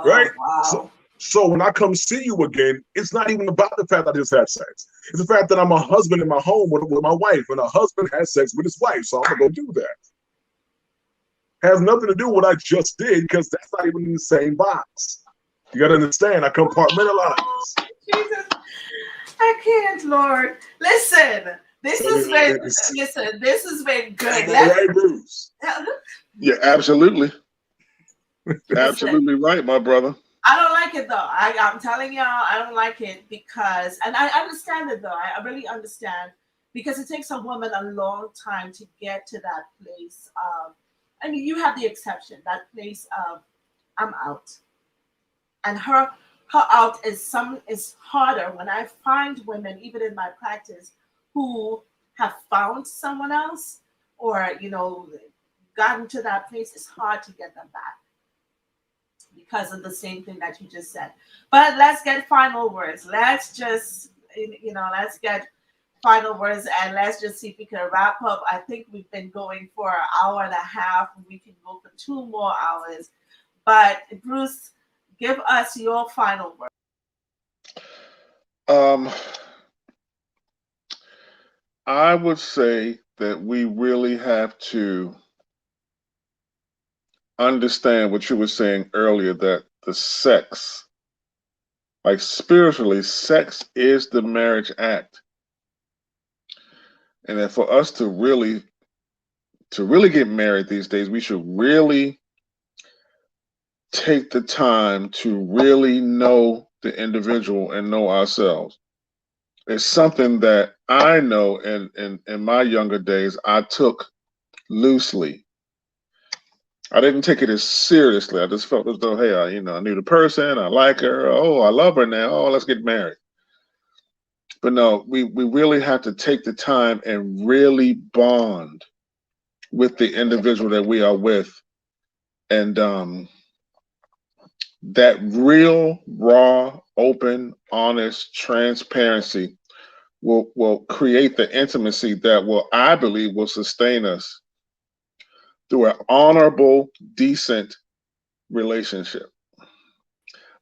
S2: Right?
S1: Wow.
S2: So when I come see you again, it's not even about the fact that I just had sex. It's the fact that I'm a husband in my home with my wife, and a husband has sex with his wife. So I'm going to go do that. Has nothing to do with what I just did, because that's not even in the same box. You got to understand, I compartmentalize.
S1: Jesus, I can't, Lord. Listen, this has been good.
S2: Right, Bruce?
S3: Yeah, absolutely. Absolutely right, my brother.
S1: I don't like it though. I'm telling y'all, I don't like it because, and I understand it though. I really understand, because it takes a woman a long time to get to that place. I mean, you have the exception, that place of I'm out, and her out is harder. When I find women, even in my practice, who have found someone else or gotten to that place, it's hard to get them back, because of the same thing that you just said. But let's get final words. Let's just, let's get final words, and let's just see if we can wrap up. I think we've been going for an hour and a half. We can go for 2 more hours. But Bruce, give us your final word.
S3: I would say that we really have to understand what you were saying earlier, that the sex, like spiritually, sex is the marriage act. And that for us to really get married these days, we should really take the time to really know the individual and know ourselves. It's something that I know in my younger days, I took loosely. I didn't take it as seriously. I just felt as though, hey, I knew the person, I like her. Oh, I love her now. Oh, let's get married. But no, we really have to take the time and really bond with the individual that we are with. And that real, raw, open, honest transparency will create the intimacy that I believe will sustain us through an honorable, decent relationship.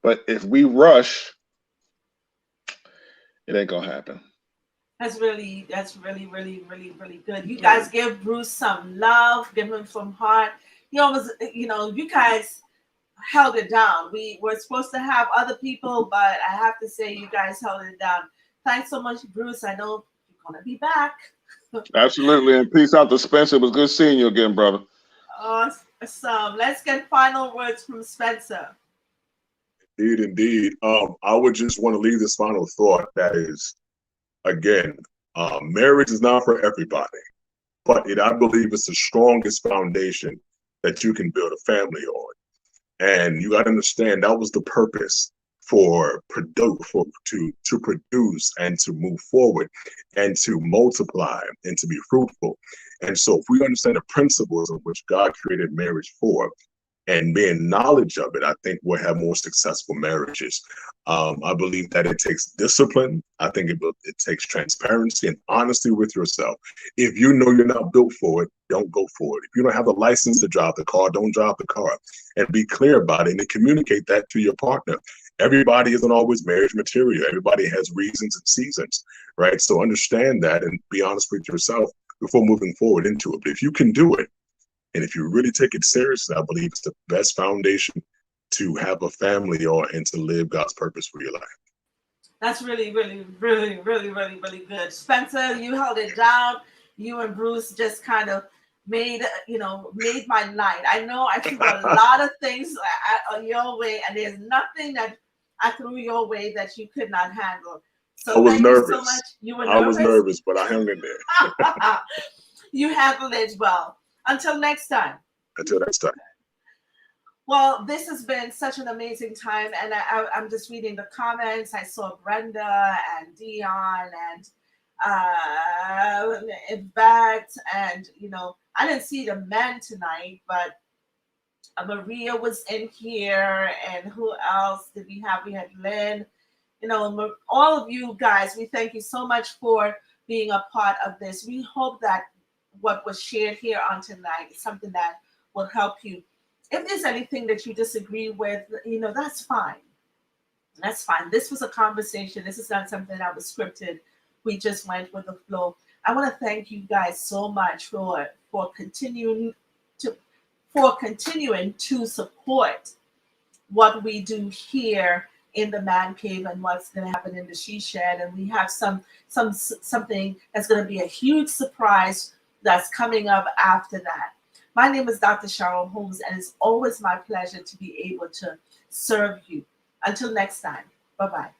S3: But if we rush, it ain't gonna happen.
S1: That's really, really, really good. You guys give Bruce some love, give him some heart. He almost, you guys held it down. We were supposed to have other people, but I have to say you guys held it down. Thanks so much, Bruce. I know you're gonna be back.
S3: Absolutely, and peace out to Spencer. It was good seeing you again, brother.
S1: Awesome. Let's get final words from Spencer.
S2: Indeed. I would just want to leave this final thought that is, again, marriage is not for everybody, but I believe it's the strongest foundation that you can build a family on. And you got to understand that was the purpose to produce and to move forward and to multiply and to be fruitful. And so if we understand the principles of which God created marriage for, and being knowledge of it, I think we'll have more successful marriages. I believe that it takes discipline. I think it takes transparency and honesty with yourself. If you know you're not built for it, don't go for it. If you don't have the license to drive the car, don't drive the car. And be clear about it and communicate that to your partner. Everybody isn't always marriage material. Everybody has reasons and seasons, right? So understand that and be honest with yourself before moving forward into it. But if you can do it, and if you really take it seriously, I believe it's the best foundation to have a family and to live God's purpose for your life.
S1: That's really, really, really, really, really, really good. Spencer, you held it down. You and Bruce just kind of made my night. I know I threw a lot of things your way, and there's nothing that I threw your way that you could not handle. So
S2: I was
S1: thank
S2: nervous.
S1: you so much. You were nervous?
S2: I was nervous, but I hung in there.
S1: You handled it well. Until next time.
S2: Until next time.
S1: Well, this has been such an amazing time, and I'm just reading the comments. I saw Brenda and Dion and Yvette, and I didn't see the men tonight, but Maria was in here, and who else did we have? We had Lynn. All of you guys, we thank you so much for being a part of this. We hope that what was shared here on tonight is something that will help you. If there's anything that you disagree with, that's fine. That's fine. This was a conversation. This is not something that was scripted. We just went with the flow. I want to thank you guys so much for continuing to support what we do here in the Man Cave and what's going to happen in the She Shed. And we have something that's going to be a huge surprise that's coming up after that. My name is Dr. Cheryll Holmes, and it's always my pleasure to be able to serve you. Until next time, bye-bye.